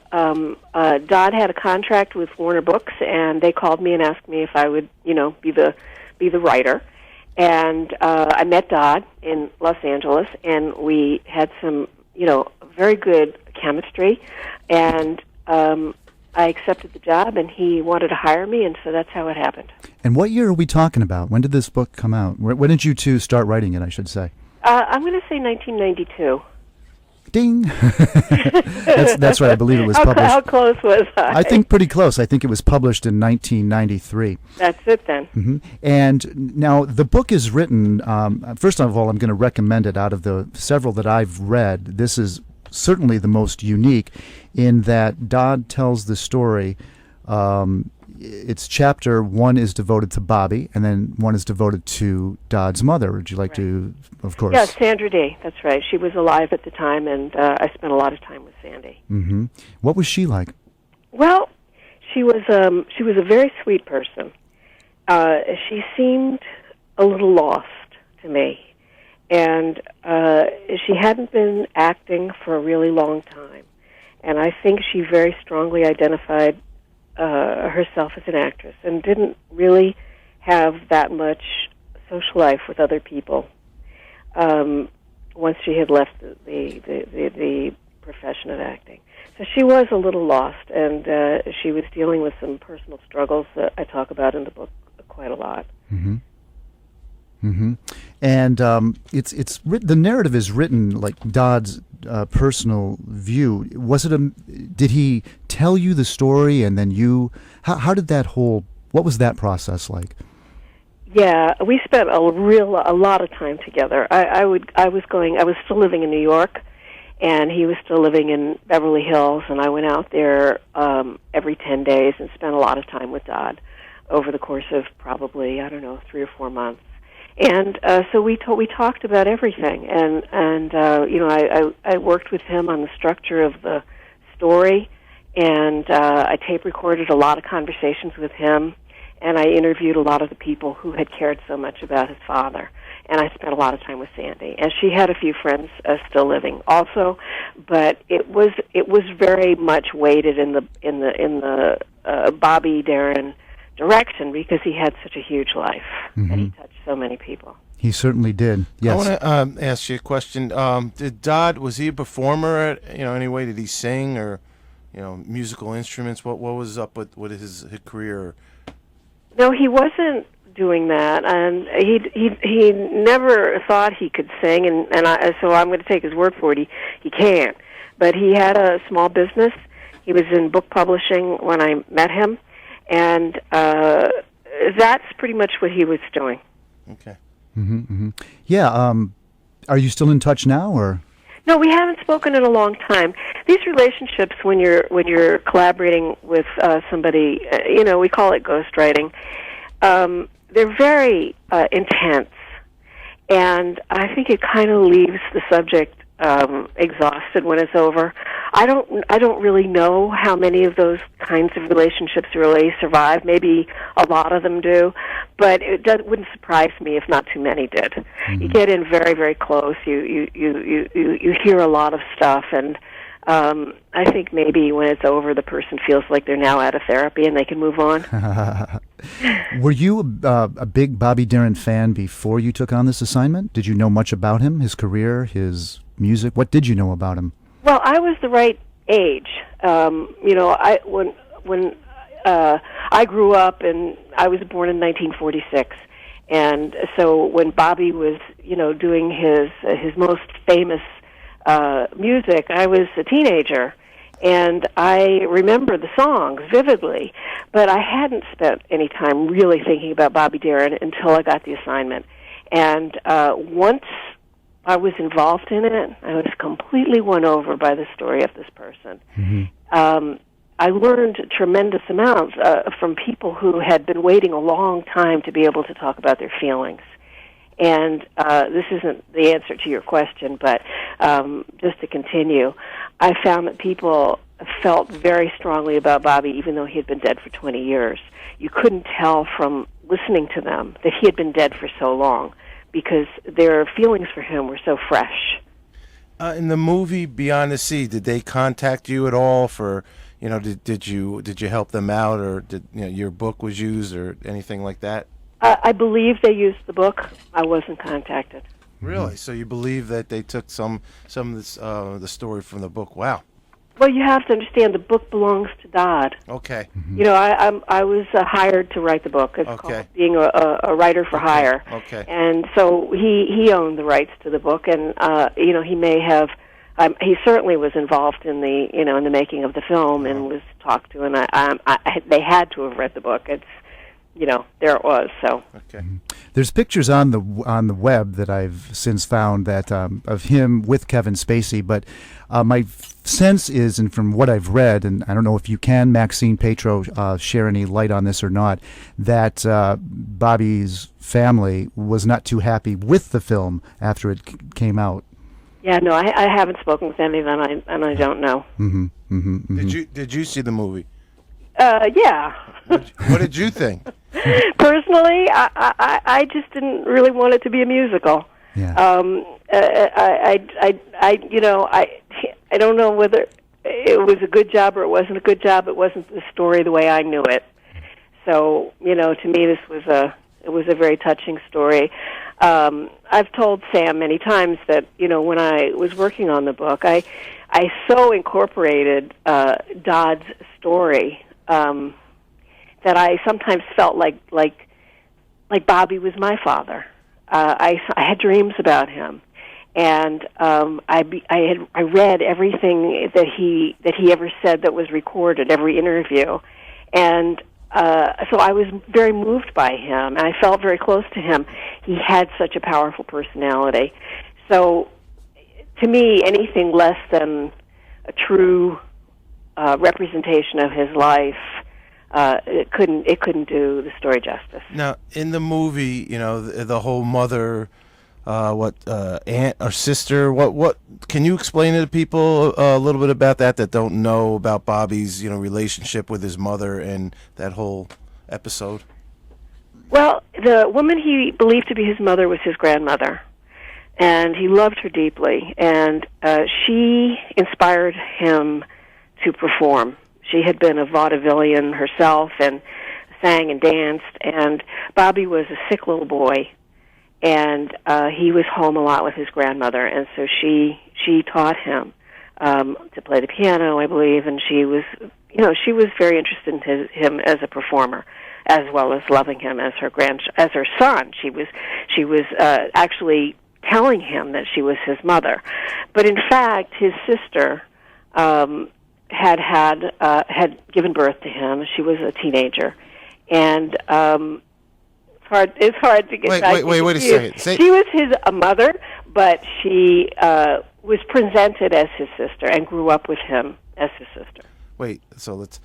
had a contract with Warner Books, and they called me and asked me if I would, be the writer. And I met Dodd in Los Angeles, and we had some, very good chemistry. And I accepted the job, and he wanted to hire me, and so that's how it happened. And what year are we talking about? When did this book come out? When did you two start writing it, I should say? I'm going to say 1992. Ding! That's right. I believe it was published. How close was I? I think pretty close. I think it was published in 1993. That's it then. Mm-hmm. And now the book is written. First of all, I'm going to recommend it. Out of the several that I've read, this is certainly the most unique in that Dodd tells the story. It's chapter 1 is devoted to Bobby, and then 1 is devoted to Dodd's mother. Would you like to, of course? Yeah, Sandra D. That's right. She was alive at the time, and I spent a lot of time with Sandy. Mm-hmm. What was she like? Well, she was a very sweet person. She seemed a little lost to me, and she hadn't been acting for a really long time, and I think she very strongly identified herself as an actress and didn't really have that much social life with other people once she had left the profession of acting. So she was a little lost, and she was dealing with some personal struggles that I talk about in the book quite a lot. Mm-hmm. Mm-hmm. And it's the narrative is written like Dodd's personal view. Was it did he tell you the story, and then you? How did that what was that process like? Yeah, we spent a lot of time together. I was still living in New York, and he was still living in Beverly Hills, and I went out there every 10 days and spent a lot of time with Dodd over the course of probably 3 or 4 months. And so we talked about everything, and I worked with him on the structure of the story, and I tape recorded a lot of conversations with him, and I interviewed a lot of the people who had cared so much about his father, and I spent a lot of time with Sandy, and she had a few friends still living also, but it was very much weighted in the Bobby Darin direction because he had such a huge life, and he touched so many people. He certainly did. Yes. I want to ask you a question. Did Dodd, was he a performer any way? Did he sing or musical instruments? What was up with his career? No, he wasn't doing that, and he never thought he could sing, so I'm going to take his word for it. He can't, but he had a small business. He was in book publishing when I met him, and that's pretty much what he was doing. Okay. Mm-hmm, mm-hmm. Yeah. Are you still in touch now, or? No, we haven't spoken in a long time. These relationships, when you're collaborating with somebody, we call it ghostwriting. They're very intense, and I think it kind of leaves the subject exhausted when it's over. I don't really know how many of those kinds of relationships really survive. Maybe a lot of them do, but wouldn't surprise me if not too many did. Mm-hmm. You get in very, very close. You hear a lot of stuff, and I think maybe when it's over, the person feels like they're now out of therapy and they can move on. Were you a big Bobby Darin fan before you took on this assignment? Did you know much about him, his career, his music? What did you know about him? Well, I was the right age. When I grew up, and I was born in 1946, and so when Bobby was, doing his most famous music, I was a teenager, and I remember the songs vividly, but I hadn't spent any time really thinking about Bobby Darin until I got the assignment. And once I was involved in it, I was completely won over by the story of this person. Mm-hmm. I learned tremendous amounts from people who had been waiting a long time to be able to talk about their feelings. And this isn't the answer to your question, but just to continue, I found that people felt very strongly about Bobby, even though he had been dead for 20 years. You couldn't tell from listening to them that he had been dead for so long, because their feelings for him were so fresh. In the movie Beyond the Sea, did they contact you at all for, did you help them out, or did your book was used or anything like that? I believe they used the book. I wasn't contacted. Really? So you believe that they took some of this, the story from the book? Wow. Well, you have to understand the book belongs to Dodd. Okay. Mm-hmm. I was hired to write the book. It's called being a writer for hire. Okay. And so he owned the rights to the book, and he may have. He certainly was involved in the in the making of the film and was talked to, and they had to have read the book. It's there it was. So okay. There's pictures on the web that I've since found that of him with Kevin Spacey, but my sense is, and from what I've read, and I don't know if you can, Maxine Petro, share any light on this or not, that Bobby's family was not too happy with the film after it came out. Yeah, no, I haven't spoken with any of them, and I don't know. Mm-hmm, mm-hmm, mm-hmm. Did you see the movie? Yeah. What did you think? Personally, I just didn't really want it to be a musical. Yeah. I don't know whether it was a good job or it wasn't a good job. It wasn't the story the way I knew it. So, to me, this was a very touching story. I've told Sam many times that, when I was working on the book, I so incorporated Dodd's story that I sometimes felt like Bobby was my father. I had dreams about him, and I read everything that he ever said that was recorded, every interview, and so I was very moved by him, and I felt very close to him. He had such a powerful personality. So, to me, anything less than a true representation of his life, it couldn't do the story justice. Now, in the movie, the whole mother, aunt or sister, what can you explain to people a little bit about that don't know about Bobby's, relationship with his mother and that whole episode? Well, the woman he believed to be his mother was his grandmother, and he loved her deeply, and she inspired him to perform. She had been a vaudevillian herself and sang and danced, and Bobby was a sick little boy, and he was home a lot with his grandmother, and so she taught him to play the piano, I believe, and she was very interested in him as a performer. as well as loving him as as her son. She was actually telling him that she was his mother, but in fact, his sister had given birth to him. She was a teenager, and it's hard to get. Wait a second. She was his mother, but she was presented as his sister and grew up with him as his sister. Wait, so let's.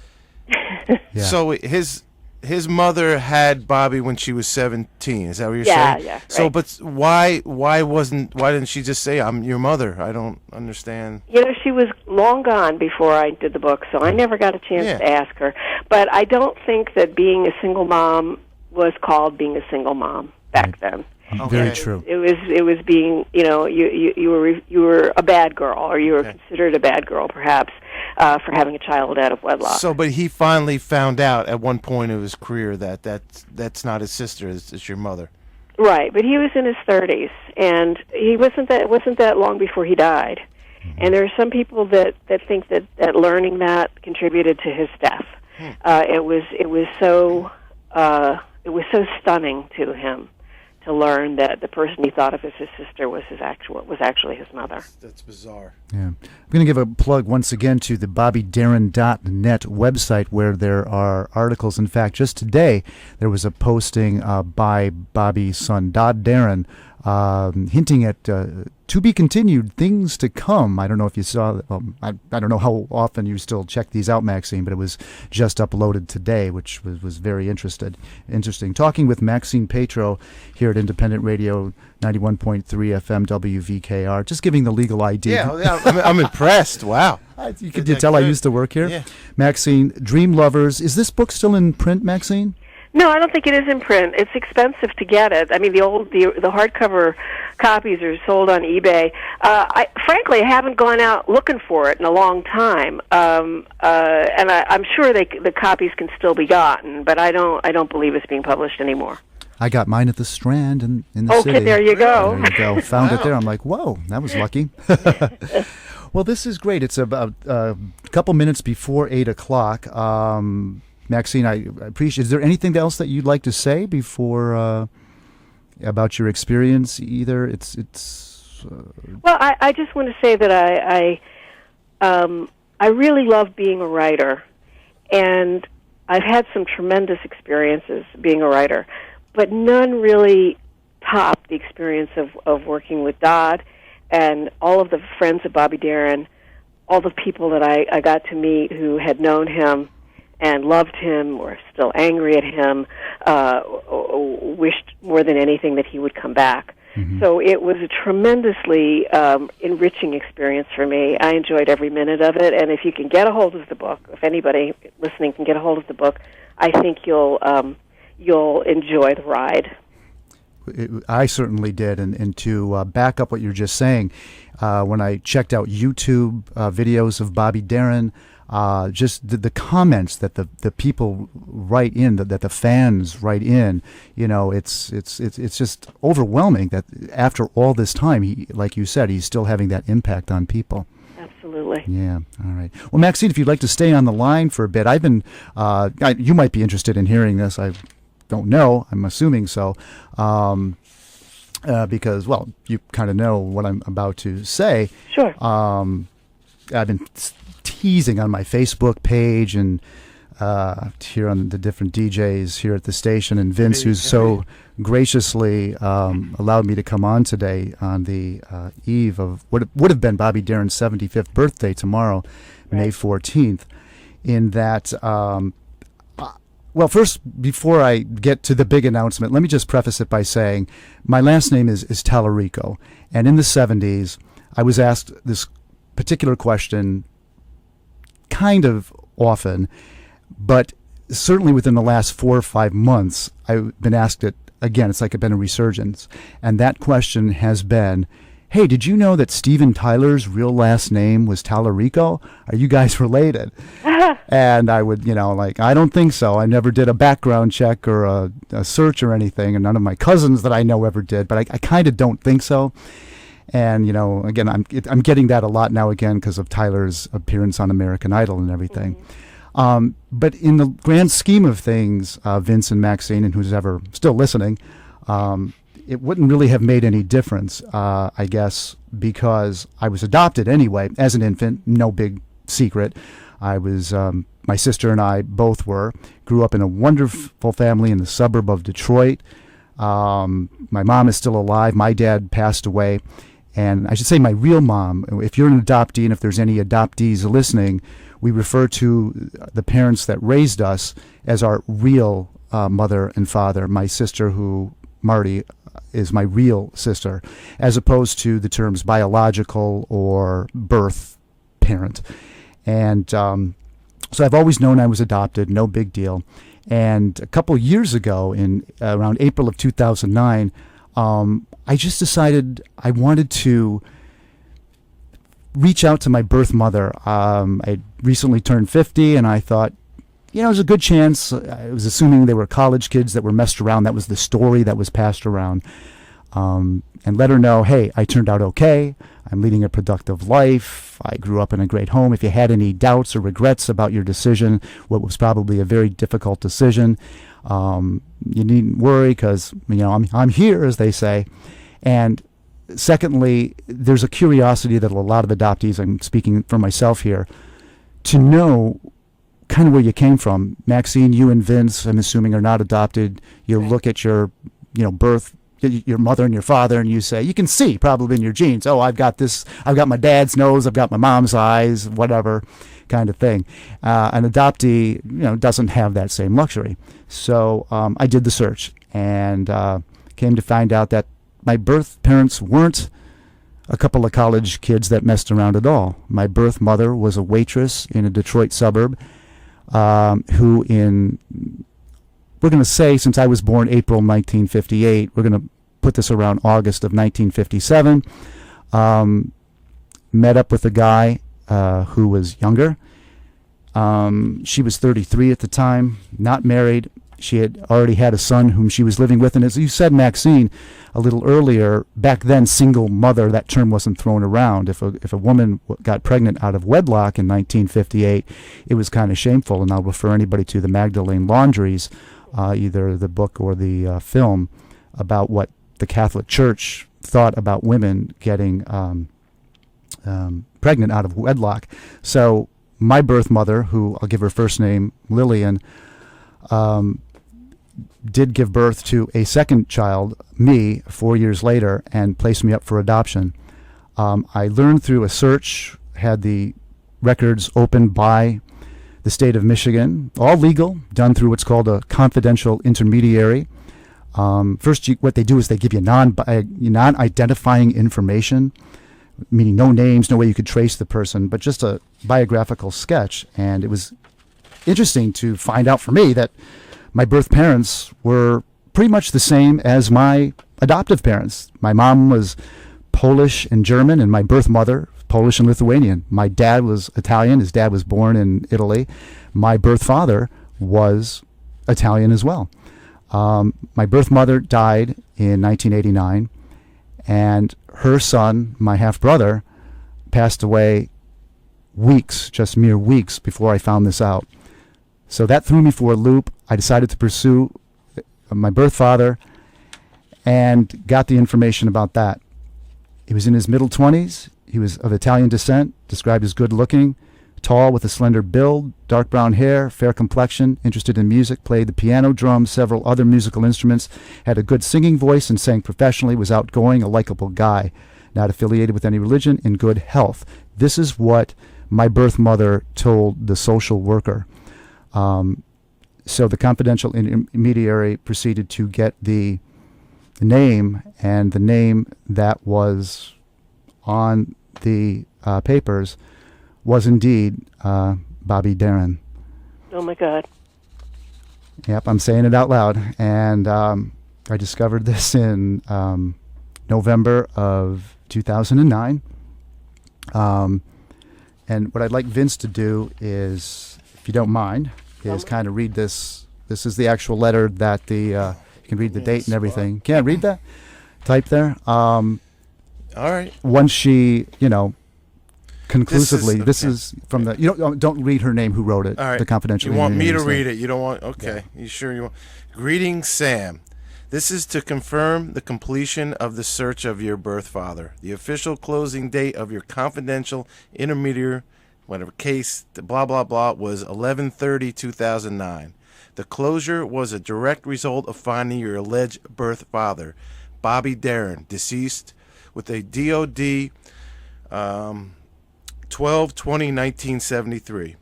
So his mother had Bobby when she was 17. Is that what you're saying? Yeah. So, right. but why didn't she just say, "I'm your mother"? I don't understand. She was long gone before I did the book, so I never got a chance to ask her. But I don't think that being a single mom was called being a single mom back then. Okay. Very true. It was being, you were a bad girl, or you were considered a bad girl, perhaps, for having a child out of wedlock. So, but he finally found out at one point of his career that's not his sister; it's your mother. Right, but he was in his 30s, and it wasn't that long before he died. And there are some people that think that learning that contributed to his death. It was so stunning to him to learn that the person he thought of as his sister was actually his mother. That's bizarre. Yeah. I'm going to give a plug once again to the BobbyDarin.net website, where there are articles. In fact, just today there was a posting by Bobby's son, Dodd Darin, hinting at to be continued, things to come. I don't know if you saw. I don't know how often you still check these out, Maxine, but it was just uploaded today, which was very interesting. Talking with Maxine Petro here at Independent Radio 91.3 FM WVKR, just giving the legal ID. Yeah, I'm impressed. Wow. You could tell I used to work here. Yeah. Maxine, Dream Lovers. Is this book still in print, Maxine? No, I don't think it is in print. It's expensive to get it. I mean, the hardcover copies are sold on eBay. Frankly, I haven't gone out looking for it in a long time, and I'm sure the copies can still be gotten, but I don't believe it's being published anymore. I got mine at the Strand in the city. Okay, there you go. There you go. Found it there. I'm like, whoa, that was lucky. Well, this is great. It's about a couple minutes before 8 o'clock. Maxine, I appreciate. Is there anything else that you'd like to say before about your experience? Either Well, I just want to say that I really love being a writer, and I've had some tremendous experiences being a writer, but none really top the experience of working with Dodd and all of the friends of Bobby Darin, all the people that I got to meet who had known him and loved him or still angry at him, wished more than anything that he would come back. Mm-hmm. So it was a tremendously enriching experience for me. I enjoyed every minute of it, and if you can get a hold of the book, if anybody listening can get a hold of the book, I think you'll enjoy the ride. I certainly did, and to back up what you're just saying, when I checked out YouTube videos of Bobby Darin, just the comments that the people write in, that the fans write in, it's just overwhelming that after all this time, he, like you said, he's still having that impact on people. Absolutely. Yeah. All right. Well, Maxine, if you'd like to stay on the line for a bit, I've been, you might be interested in hearing this. I don't know. I'm assuming so. Because, well, you kind of know what I'm about to say. Sure. I've been teasing on my Facebook page and here on the different DJs here at the station, and Vince, who's so graciously allowed me to come on today on the eve of what would have been Bobby Darin's 75th birthday tomorrow, right. May 14th, in that... Well, first, before I get to the big announcement, let me just preface it by saying my last name is Tallerico. And in the 70s, I was asked this particular question kind of often, but certainly within the last 4 or 5 months, I've been asked it again. It's like it's been a resurgence. And that question has been, hey, did you know that Steven Tyler's real last name was Tallerico? Are you guys related? And I would, I don't think so. I never did a background check or a search or anything, and none of my cousins that I know ever did, but I kind of don't think so. And, again, I'm getting that a lot now again because of Tyler's appearance on American Idol and everything. But in the grand scheme of things, Vince and Maxine, and who's ever still listening, it wouldn't really have made any difference, I guess, because I was adopted anyway as an infant. No big secret. I was, my sister and I both grew up in a wonderful family in the suburb of Detroit. My mom is still alive. My dad passed away. And I should say my real mom. If you're an adoptee and if there's any adoptees listening, we refer to the parents that raised us as our real mother and father. My sister, Marty, is my real sister, as opposed to the terms biological or birth parent. And so I've always known I was adopted, no big deal. And a couple years ago, in around April of 2009, I just decided I wanted to reach out to my birth mother. I recently turned 50, and I thought, there's a good chance. I was assuming they were college kids that were messed around. That was the story that was passed around. And let her know, hey, I turned out okay. I'm leading a productive life. I grew up in a great home. If you had any doubts or regrets about your decision, what was probably a very difficult decision, you needn't worry because, I'm here, as they say. And secondly, there's a curiosity that a lot of adoptees, I'm speaking for myself here, to know kind of where you came from. Maxine, you and Vince, I'm assuming, are not adopted. You look at your, birth, your mother and your father, and you say, you can see probably in your genes, I've got this, I've got my dad's nose, I've got my mom's eyes, whatever kind of thing. An adoptee, doesn't have that same luxury. So I did the search and came to find out that my birth parents weren't a couple of college kids that messed around at all. My birth mother was a waitress in a Detroit suburb who we're going to say, since I was born April 1958, we're going to put this around August of 1957, met up with a guy who was younger. She was 33 at the time, not married. She had already had a son whom she was living with. And as you said, Maxine, a little earlier, back then, single mother, that term wasn't thrown around. If a woman got pregnant out of wedlock in 1958, it was kind of shameful. And I'll refer anybody to the Magdalene Laundries, either the book or the film, about what the Catholic Church thought about women getting pregnant out of wedlock. So my birth mother, who I'll give her first name, Lillian, did give birth to a second child, me, 4 years later, and placed me up for adoption. I learned through a search, had the records opened by the state of Michigan, all legal, done through what's called a confidential intermediary. First, what they do is they give you non-identifying information, meaning no names, no way you could trace the person, but just a biographical sketch. And it was interesting to find out for me that my birth parents were pretty much the same as my adoptive parents. My mom was Polish and German, and my birth mother, Polish and Lithuanian. My dad was Italian. His dad was born in Italy. My birth father was Italian as well. My birth mother died in 1989, and her son, my half-brother, passed away just mere weeks before I found this out. So that threw me for a loop. I decided to pursue my birth father and got the information about that. He was in his middle 20s. He was of Italian descent, described as good-looking, tall with a slender build, dark brown hair, fair complexion, interested in music, played the piano, drums, several other musical instruments, had a good singing voice and sang professionally, was outgoing, a likable guy, not affiliated with any religion, in good health. This is what my birth mother told the social worker. So the confidential intermediary proceeded to get the name, and the name that was on the papers was indeed Bobby Darin. Oh, my God. Yep, I'm saying it out loud. And I discovered this in November of 2009. And what I'd like Vince to do is, if you don't mind, is kind of read this. This is the actual letter that you can read the date and everything. Can't read that? Type there. All right. Once she, conclusively. This is from the. You don't read her name. Who wrote it? All right. The confidential. You want me to name. read it? You don't want? Okay. Yeah. You sure you want? Greetings, Sam. This is to confirm the completion of the search of your birth father. The official closing date of your confidential intermediary, whatever case, blah blah blah, was 11/30/2009. The closure was a direct result of finding your alleged birth father, Bobby Darin, deceased, with a DOD 12/20/1973.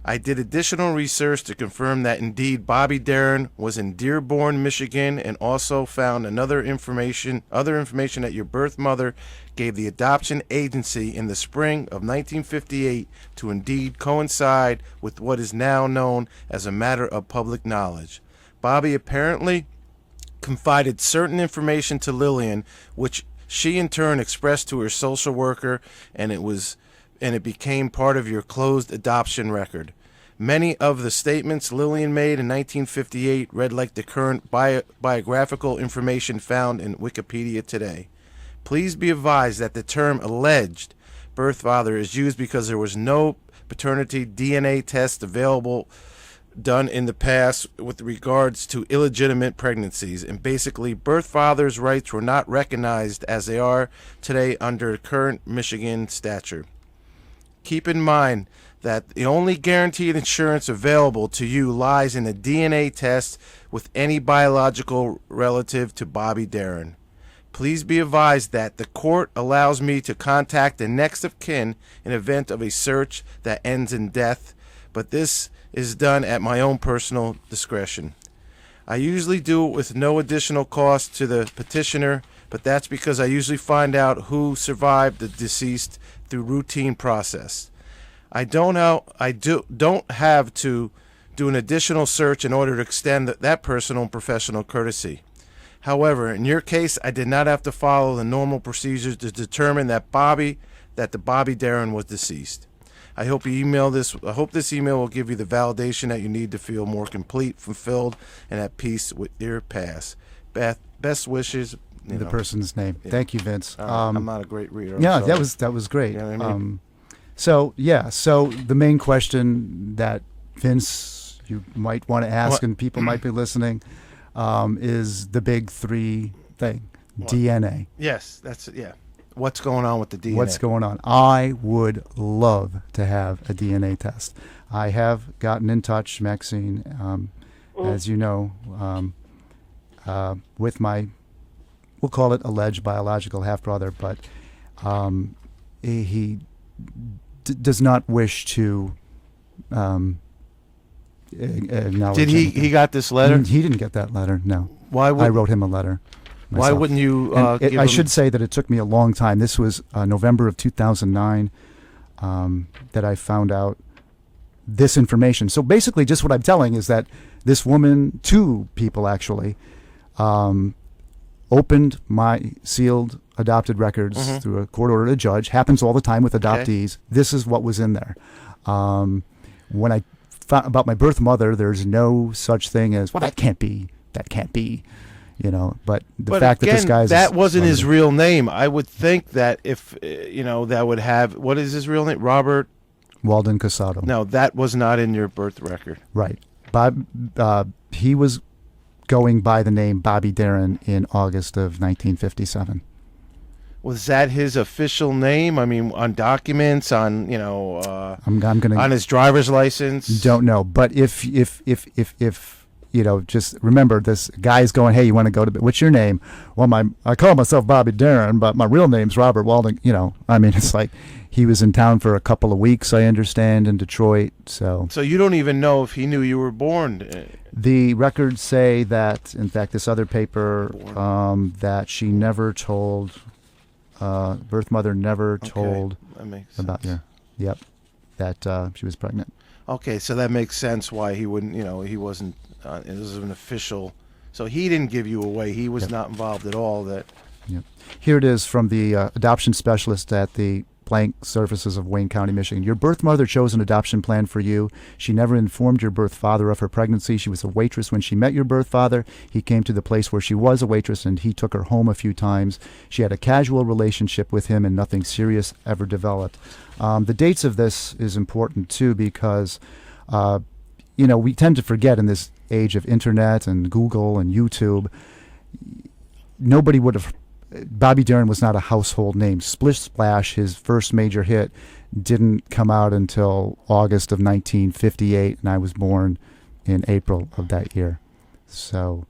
I did additional research to confirm that indeed Bobby Darin was in Dearborn, Michigan, and also found other information that your birth mother gave the adoption agency in the spring of 1958 to indeed coincide with what is now known as a matter of public knowledge. Bobby apparently confided certain information to Lillian, which she in turn expressed to her social worker, and it became part of your closed adoption record. Many of the statements Lillian made in 1958 read like the current biographical information found in Wikipedia today. Please be advised that the term alleged birth father is used because there was no paternity DNA test available done in the past with regards to illegitimate pregnancies, and basically birth fathers' rights were not recognized as they are today under current Michigan statute. Keep in mind that the only guaranteed insurance available to you lies in a DNA test with any biological relative to Bobby Darin. Please be advised that the court allows me to contact the next of kin in event of a search that ends in death, but this is done at my own personal discretion. I usually do it with no additional cost to the petitioner, but that's because I usually find out who survived the deceased through routine process. I don't have to do an additional search in order to extend that personal and professional courtesy. However, in your case, I did not have to follow the normal procedures to determine that the Bobby Darin was deceased. I hope this email will give you the validation that you need to feel more complete, fulfilled, and at peace with your past. Best wishes. The person's name. Yeah. Thank you, Vince. I'm not a great reader. Yeah, that was great. You know what I mean? So the main question that Vince you might want to ask, and people might be listening, is the big three thing: DNA. Yes, What's going on with the DNA? What's going on? I would love to have a DNA test. I have gotten in touch, Maxine, as you know, with my, we'll call it alleged biological half-brother, but he does not wish to acknowledge Did he? anything. He got this letter? He didn't get that letter. No. Why would I wrote him a letter myself. Why wouldn't you? I should say that it took me a long time. This was November of 2009 that I found out this information. So basically, just what I'm telling is that this woman, two people actually, opened my sealed adopted records through a court-ordered judge. Happens all the time with adoptees. Okay. This is what was in there. When I found about my birth mother, there's no such thing as, well, that can't be. You know, but the fact again, that this guy's that wasn't his real name. I would think that if that would have, what is his real name? Robert Walden Casado. No, that was not in your birth record. Right. Bob. He was going by the name Bobby Darin in August of 1957. Was that his official name? I mean, on documents, on I'm gonna on his driver's license. Don't know, but if just remember this guy's going, hey, you want to go to, what's your name? Well, I call myself Bobby Darin, but my real name's Robert Walden. I mean, it's like he was in town for a couple of weeks, I understand, in Detroit. So you don't even know if he knew you were born. The records say that, in fact, this other paper, that she never told, birth mother never told that makes about sense. that she was pregnant. Okay, so that makes sense why he wouldn't, he wasn't, it was an official, so he didn't give you away. He was not involved at all. That. Yep. Here it is from the adoption specialist at the blank surfaces of Wayne County, Michigan. Your birth mother chose an adoption plan for you. She never informed your birth father of her pregnancy. She was a waitress when she met your birth father. He came to the place where she was a waitress, and he took her home a few times. She had a casual relationship with him, and nothing serious ever developed. The dates of this is important, too, because, we tend to forget in this age of internet and Google and YouTube, nobody would have... Bobby Darin was not a household name. Splish Splash, his first major hit, didn't come out until August of 1958, and I was born in April of that year. So,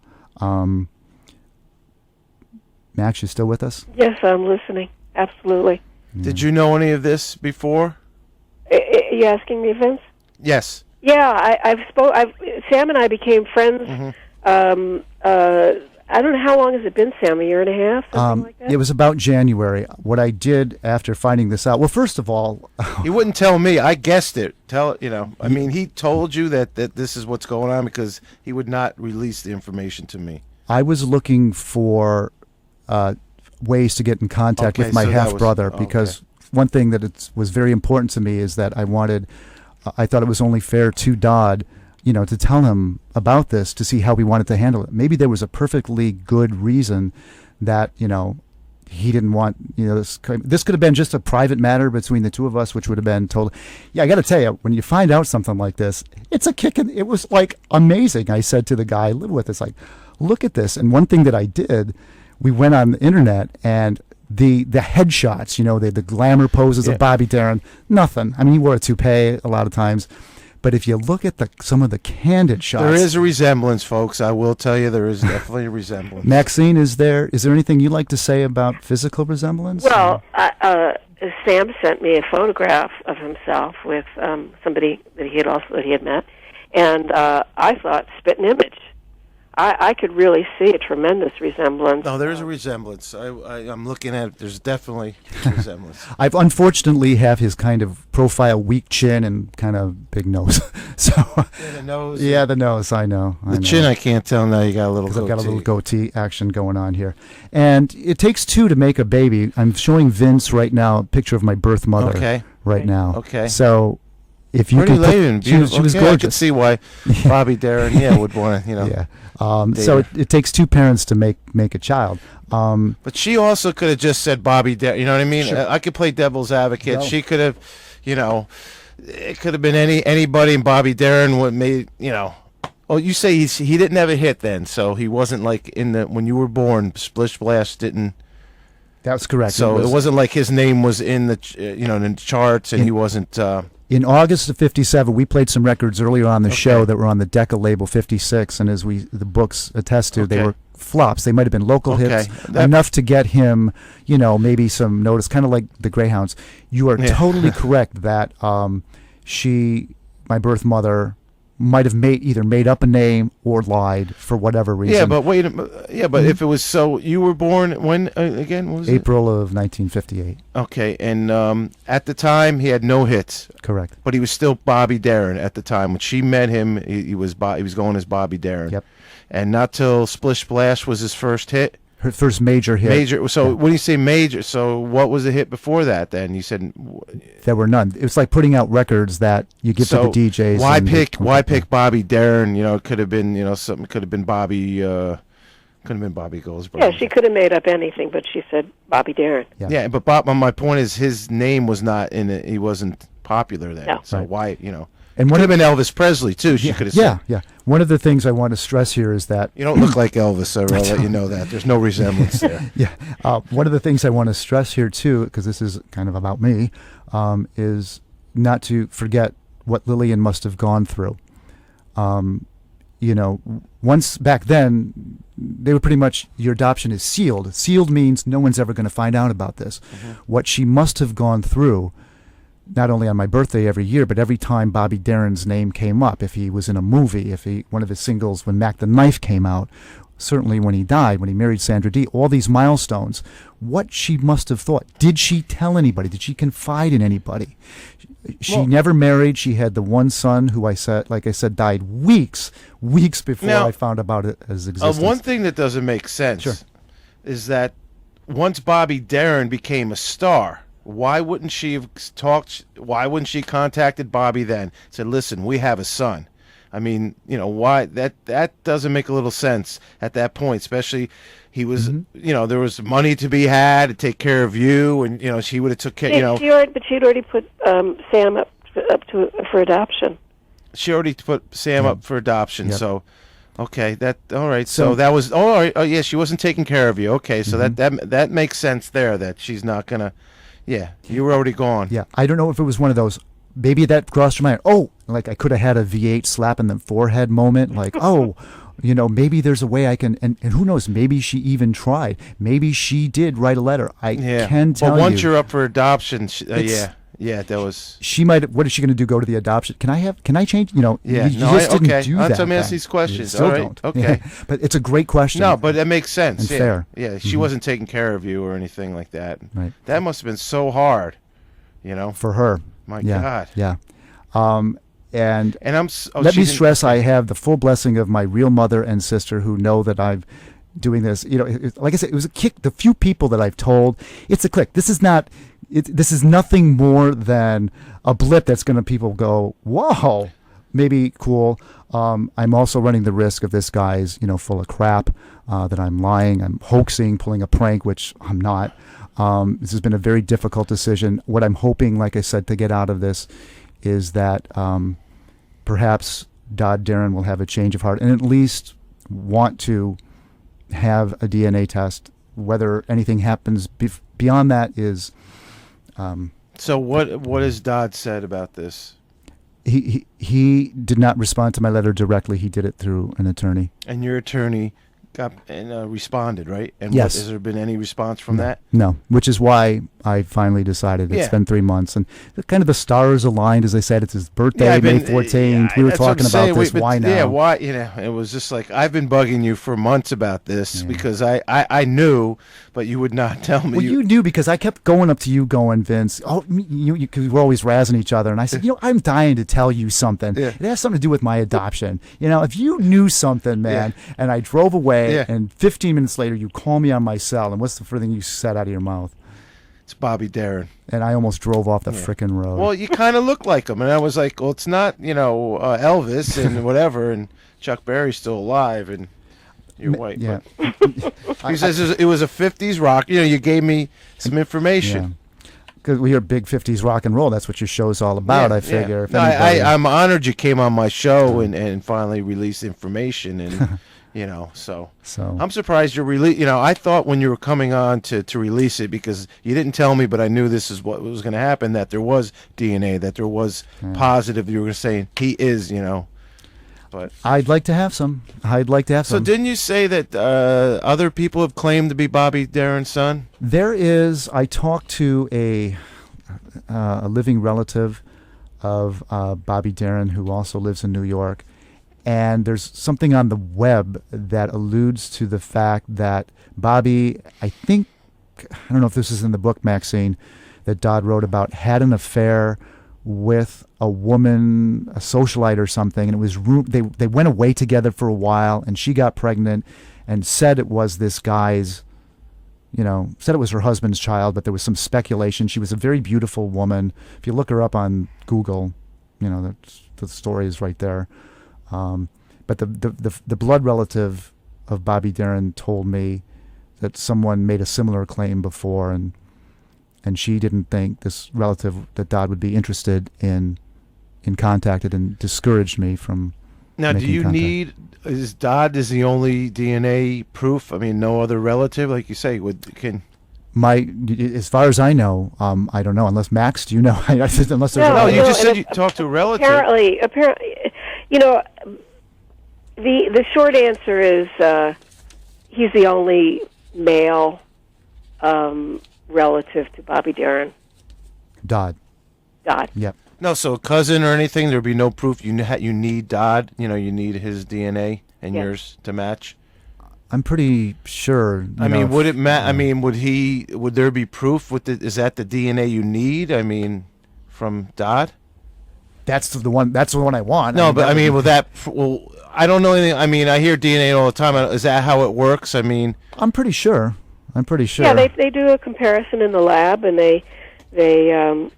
Max, you still with us? Yes, I'm listening. Absolutely. Did you know any of this before? Are you asking me, Vince? Yes. Yeah, Sam and I became friends. I don't know, how long has it been, Sam? A year and a half, something like that? It was about January. What I did after finding this out, well, first of all... He wouldn't tell me. I guessed it. He told you that this is what's going on because he would not release the information to me. I was looking for ways to get in contact with my half-brother because one thing that was very important to me is that I thought it was only fair to Dodd to tell him about this to see how we wanted to handle it. Maybe there was a perfectly good reason that, he didn't want, this could have been just a private matter between the two of us, which would have been told. Yeah, I got to tell you, when you find out something like this, it's a kick in, it was like amazing. I said to the guy I live with, it's like, look at this. And one thing that I did, we went on the internet and the headshots, the glamour poses of Bobby Darin, nothing. I mean, he wore a toupee a lot of times. But if you look at some of the candid shots... There is a resemblance, folks. I will tell you there is definitely a resemblance. Maxine, is there anything you'd like to say about physical resemblance? Well, Sam sent me a photograph of himself with somebody that he had met, and I thought, spit an image. I could really see a tremendous resemblance. No, there is a resemblance. I'm looking at it. There's definitely a resemblance. I unfortunately have his kind of profile, weak chin and kind of big nose. So the nose. Yeah, the nose. I know. The chin, I can't tell now. You got a little goatee. I've got a little goatee action going on here. And it takes two to make a baby. I'm showing Vince right now a picture of my birth mother right now. Okay. So... If you pretty late and beautiful. She was gorgeous. I could see why Bobby Darin, would want to, Yeah. So it takes two parents to make a child. But she also could have just said Bobby Darin. You know what I mean? Sure. I could play devil's advocate. No. She could have, it could have been anybody, and Bobby Darin would made, Oh, you say he didn't have a hit then, so he wasn't like when you were born. Splish Splash didn't. That's correct. So it wasn't like his name was in the in the charts, and he wasn't. In August of '57, we played some records earlier on the show that were on the Decca label 56, and as the books attest to, they were flops. They might have been local hits, enough to get him, maybe some notice, kind of like the Greyhounds. You are totally correct that my birth mother, might have either made up a name or lied for whatever reason. Yeah, but wait. But if it was so, you were born when again? What was April of 1958. Okay, and at the time he had no hits. Correct. But he was still Bobby Darin at the time. When she met him, he was going as Bobby Darin. Yep. And not till Splish Splash was his first hit. Her first major hit. Major. So when you say major, so what was the hit before that? Then you said there were none. It was like putting out records that you give to the DJs. Why pick Bobby Darin? It could have been something. Could have been Bobby. Could have been Bobby Goldsberg. Yeah, she could have made up anything, but she said Bobby Darin. Yeah, but my point is his name was not in it. He wasn't popular then. No. So why And could have been Elvis Presley too. She could have said. Yeah. One of the things I want to stress here is that you don't look like Elvis, so I'll let you know that. There's no resemblance there. One of the things I want to stress here too, because this is kind of about me, is not to forget what Lillian must have gone through. Once back then, they were pretty much, your adoption is sealed. Sealed means no one's ever going to find out about this. Mm-hmm. What she must have gone through, not only on my birthday every year, but every time Bobby Darin's name came up, if he was in a movie, one of his singles when Mac the Knife came out, certainly when he died, when he married Sandra D, all these milestones, what she must have thought. Did she tell anybody? Did she confide in anybody? She never married. She had the one son who like I said, died weeks before I found about it as existence. One thing that doesn't make sense is that once Bobby Darin became a star, Why wouldn't she have talked? Why wouldn't she contacted Bobby then? Said, listen, we have a son. I mean, why that doesn't make a little sense at that point, especially he was, there was money to be had to take care of you, and she would have took care. But she'd already put Sam up for adoption. She already put Sam up for adoption, Yep. so okay, all right. So that was yeah, she wasn't taking care of you. Okay, so that makes sense there. That she's not gonna. Yeah, you were already gone. Yeah, I don't know if it was one of those. Maybe that crossed your mind. Oh, like I could have had a V8 slap in the forehead moment. Like, oh, maybe there's a way I can. And who knows? Maybe she even tried. Maybe she did write a letter. I can tell you. But once you're up for adoption, that was. She might. What is she going to do? Go to the adoption? Can I change? Yeah. You just didn't do that. I'm asking these questions. You still all right. don't. Okay. Yeah. But it's a great question. No, but that makes sense. And fair. Yeah, she wasn't taking care of you or anything like that. Right. That must have been so hard. For her. My God. Yeah. And I'm. let me stress, I have the full blessing of my real mother and sister who know that I'm doing this. Like I said, it was a kick. The few people that I've told, it's a click. This is not. This is nothing more than a blip that's going to people go, whoa, maybe cool. I'm also running the risk of this guy's, full of crap, that I'm lying, I'm hoaxing, pulling a prank, which I'm not. This has been a very difficult decision. What I'm hoping, like I said, to get out of this is that perhaps Dodd Darin will have a change of heart and at least want to have a DNA test. Whether anything happens beyond that is... So what has Dodd said about this? He did not respond to my letter directly. He did it through an attorney. And your attorney got and responded, right? And yes. Has there been any response from that? No, which is why I finally decided. It's been 3 months, and kind of the stars aligned. As I said, it's his birthday, May 14th. We were talking about this. Why now? Yeah, why? It was just like, I've been bugging you for months about this because I knew, but you would not tell me. Well, you knew because I kept going up to you going, Vince, because we're always razzing each other. And I said, I'm dying to tell you something. Yeah. It has something to do with my adoption. If you knew something, man, and I drove away, and 15 minutes later you call me on my cell, and what's the first thing you said out of your mouth? It's Bobby Darin. And I almost drove off the frickin' road. Well, you kind of look like him. And I was like, well, it's not, Elvis and whatever, and Chuck Berry's still alive, and you're white. Yeah. He says it was a 50s rock. You gave me some information. Because we hear big 50s rock and roll. That's what your show's all about, I figure. Yeah. I'm honored you came on my show and finally released information. And, so I'm surprised you're I thought when you were coming on to release it, because you didn't tell me, but I knew this is what was going to happen, that there was DNA, that there was positive. You were saying he is, But I'd like to have some. So didn't you say that other people have claimed to be Bobby Darin's son? There is. I talked to a living relative of Bobby Darin who also lives in New York, and there's something on the web that alludes to the fact that Bobby, I don't know if this is in the book, Maxine, that Dodd wrote about, had an affair with a woman, a socialite or something, and it was they went away together for a while, and she got pregnant and said it was this guy's, said it was her husband's child, but there was some speculation. She was a very beautiful woman. If you look her up on Google, the story is right there. But the blood relative of Bobby Darin told me that someone made a similar claim before, and she didn't think this relative that Dodd would be interested in contacted, and discouraged me from Now, do you contact. Is Dodd is the only DNA proof? I mean, no other relative, like you say, as far as I know, I don't know, unless Max, do you know? Unless there's you just said you talked to a relative. Apparently, the short answer is he's the only male relative to Bobby Darin. Dodd. Yep. No, so a cousin or anything, there'd be no proof. You need Dodd. You need his DNA and yours to match. I'm pretty sure. Would it would there be proof is that the DNA you need? From Dodd? That's the one I want. No, I don't know anything. I hear DNA all the time. Is that how it works? I'm pretty sure. Yeah, they do a comparison in the lab, and they they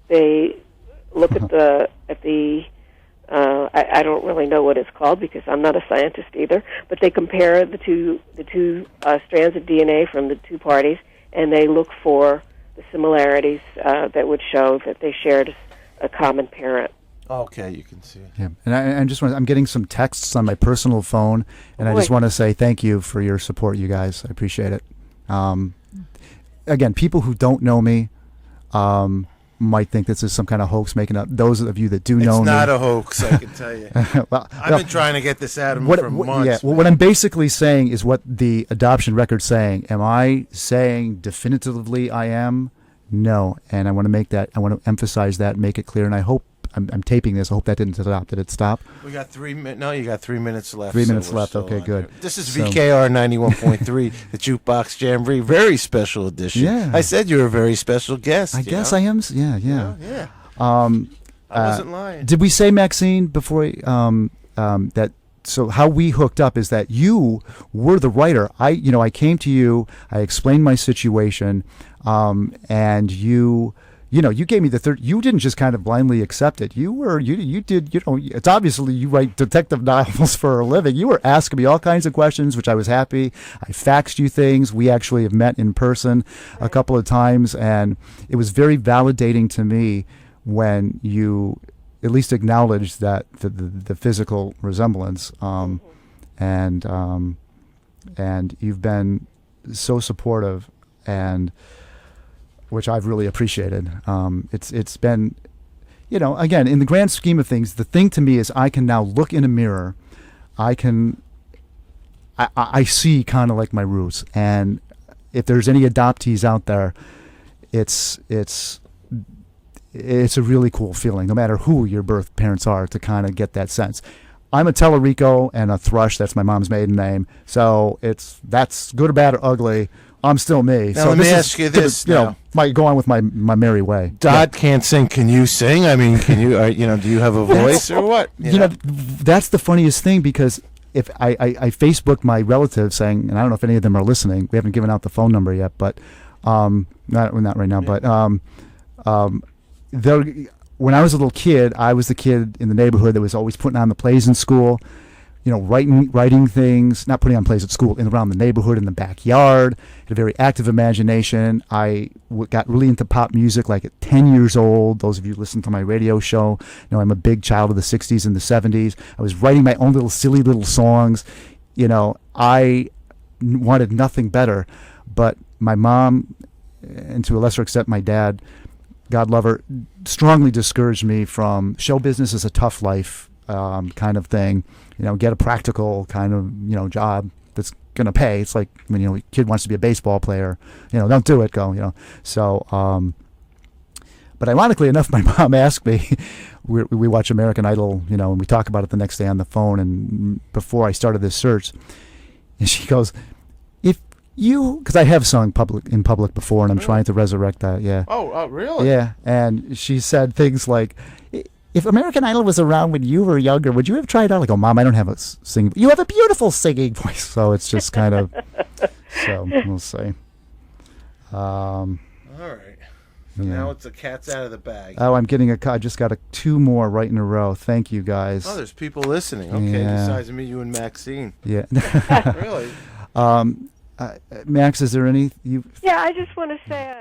they look at the I don't really know what it's called because I'm not a scientist either, but they compare the two strands of DNA from the two parties, and they look for the similarities that would show that they shared a common parent. Okay, you can see it. Yeah, and I'm getting some texts on my personal phone, and I just want to say thank you for your support, you guys. I appreciate it. Again, people who don't know me might think this is some kind of hoax making up. Those of you that do know me, it's not a hoax, I can tell you. I've been trying to get this out of me for months. Yeah, well, what I'm basically saying is what the adoption record's saying. Am I saying definitively I am? No, and I want to make that. I want to emphasize that, make it clear, and I hope. I'm taping this. I hope that didn't stop. Did it stop? We got 3 minutes. No, you got 3 minutes left. 3 minutes left. Okay, good. This is VKR 91.3, the Jukebox Jamboree, very special edition. Yeah. I said you're a very special guest. I guess I am. Yeah. Yeah. I wasn't lying. Did we say, Maxine, before that? So how we hooked up is that you were the writer. I came to you. I explained my situation, and you gave me the third. You didn't just kind of blindly accept it. You did. It's obviously you write detective novels for a living. You were asking me all kinds of questions, which I was happy. I faxed you things. We actually have met in person a couple of times, and it was very validating to me when you at least acknowledged that the physical resemblance, and you've been so supportive, and which I've really appreciated. It's been, again, in the grand scheme of things, the thing to me is I can now look in a mirror. I see kind of like my roots, and if there's any adoptees out there, it's a really cool feeling, no matter who your birth parents are, to kind of get that sense. I'm a Tallerico and a Thrush. That's my mom's maiden name. So that's good or bad or ugly. I'm still me. Now, so let me ask you this. Might go on with my merry way. Dodd can't sing. Can you sing? I mean, can you? Do you have a voice or what? That's the funniest thing, because if I Facebooked my relatives saying, and I don't know if any of them are listening. We haven't given out the phone number yet, but not right now. Yeah. But when I was a little kid, I was the kid in the neighborhood that was always putting on the plays in school. Writing things, not putting on plays at school, around the neighborhood, in the backyard. Had a very active imagination. I got really into pop music like at 10 years old. Those of you who listen to my radio show know I'm a big child of the 60s and the 70s. I was writing my own silly little songs. I wanted nothing better. But my mom, and to a lesser extent my dad, God love her, strongly discouraged me from show business is a tough life kind of thing. Get a practical kind of, job that's going to pay. It's like when, a kid wants to be a baseball player, don't do it, go, So, but ironically enough, my mom asked me, we watch American Idol, and we talk about it the next day on the phone, and before I started this search, and she goes, because I have sung in public before, and I'm trying to resurrect that, yeah. Oh, really? Yeah, and she said things like, if American Idol was around when you were younger, would you have tried out? I go, Mom, I don't have a singing. You have a beautiful singing voice. So it's just kind of, so we'll see. All right. So now it's the cat's out of the bag. Oh, I just got 2 more right in a row. Thank you, guys. Oh, there's people listening. Okay, besides me, you and Maxine. Yeah. Really? Max, is there any? Yeah, I just want to say.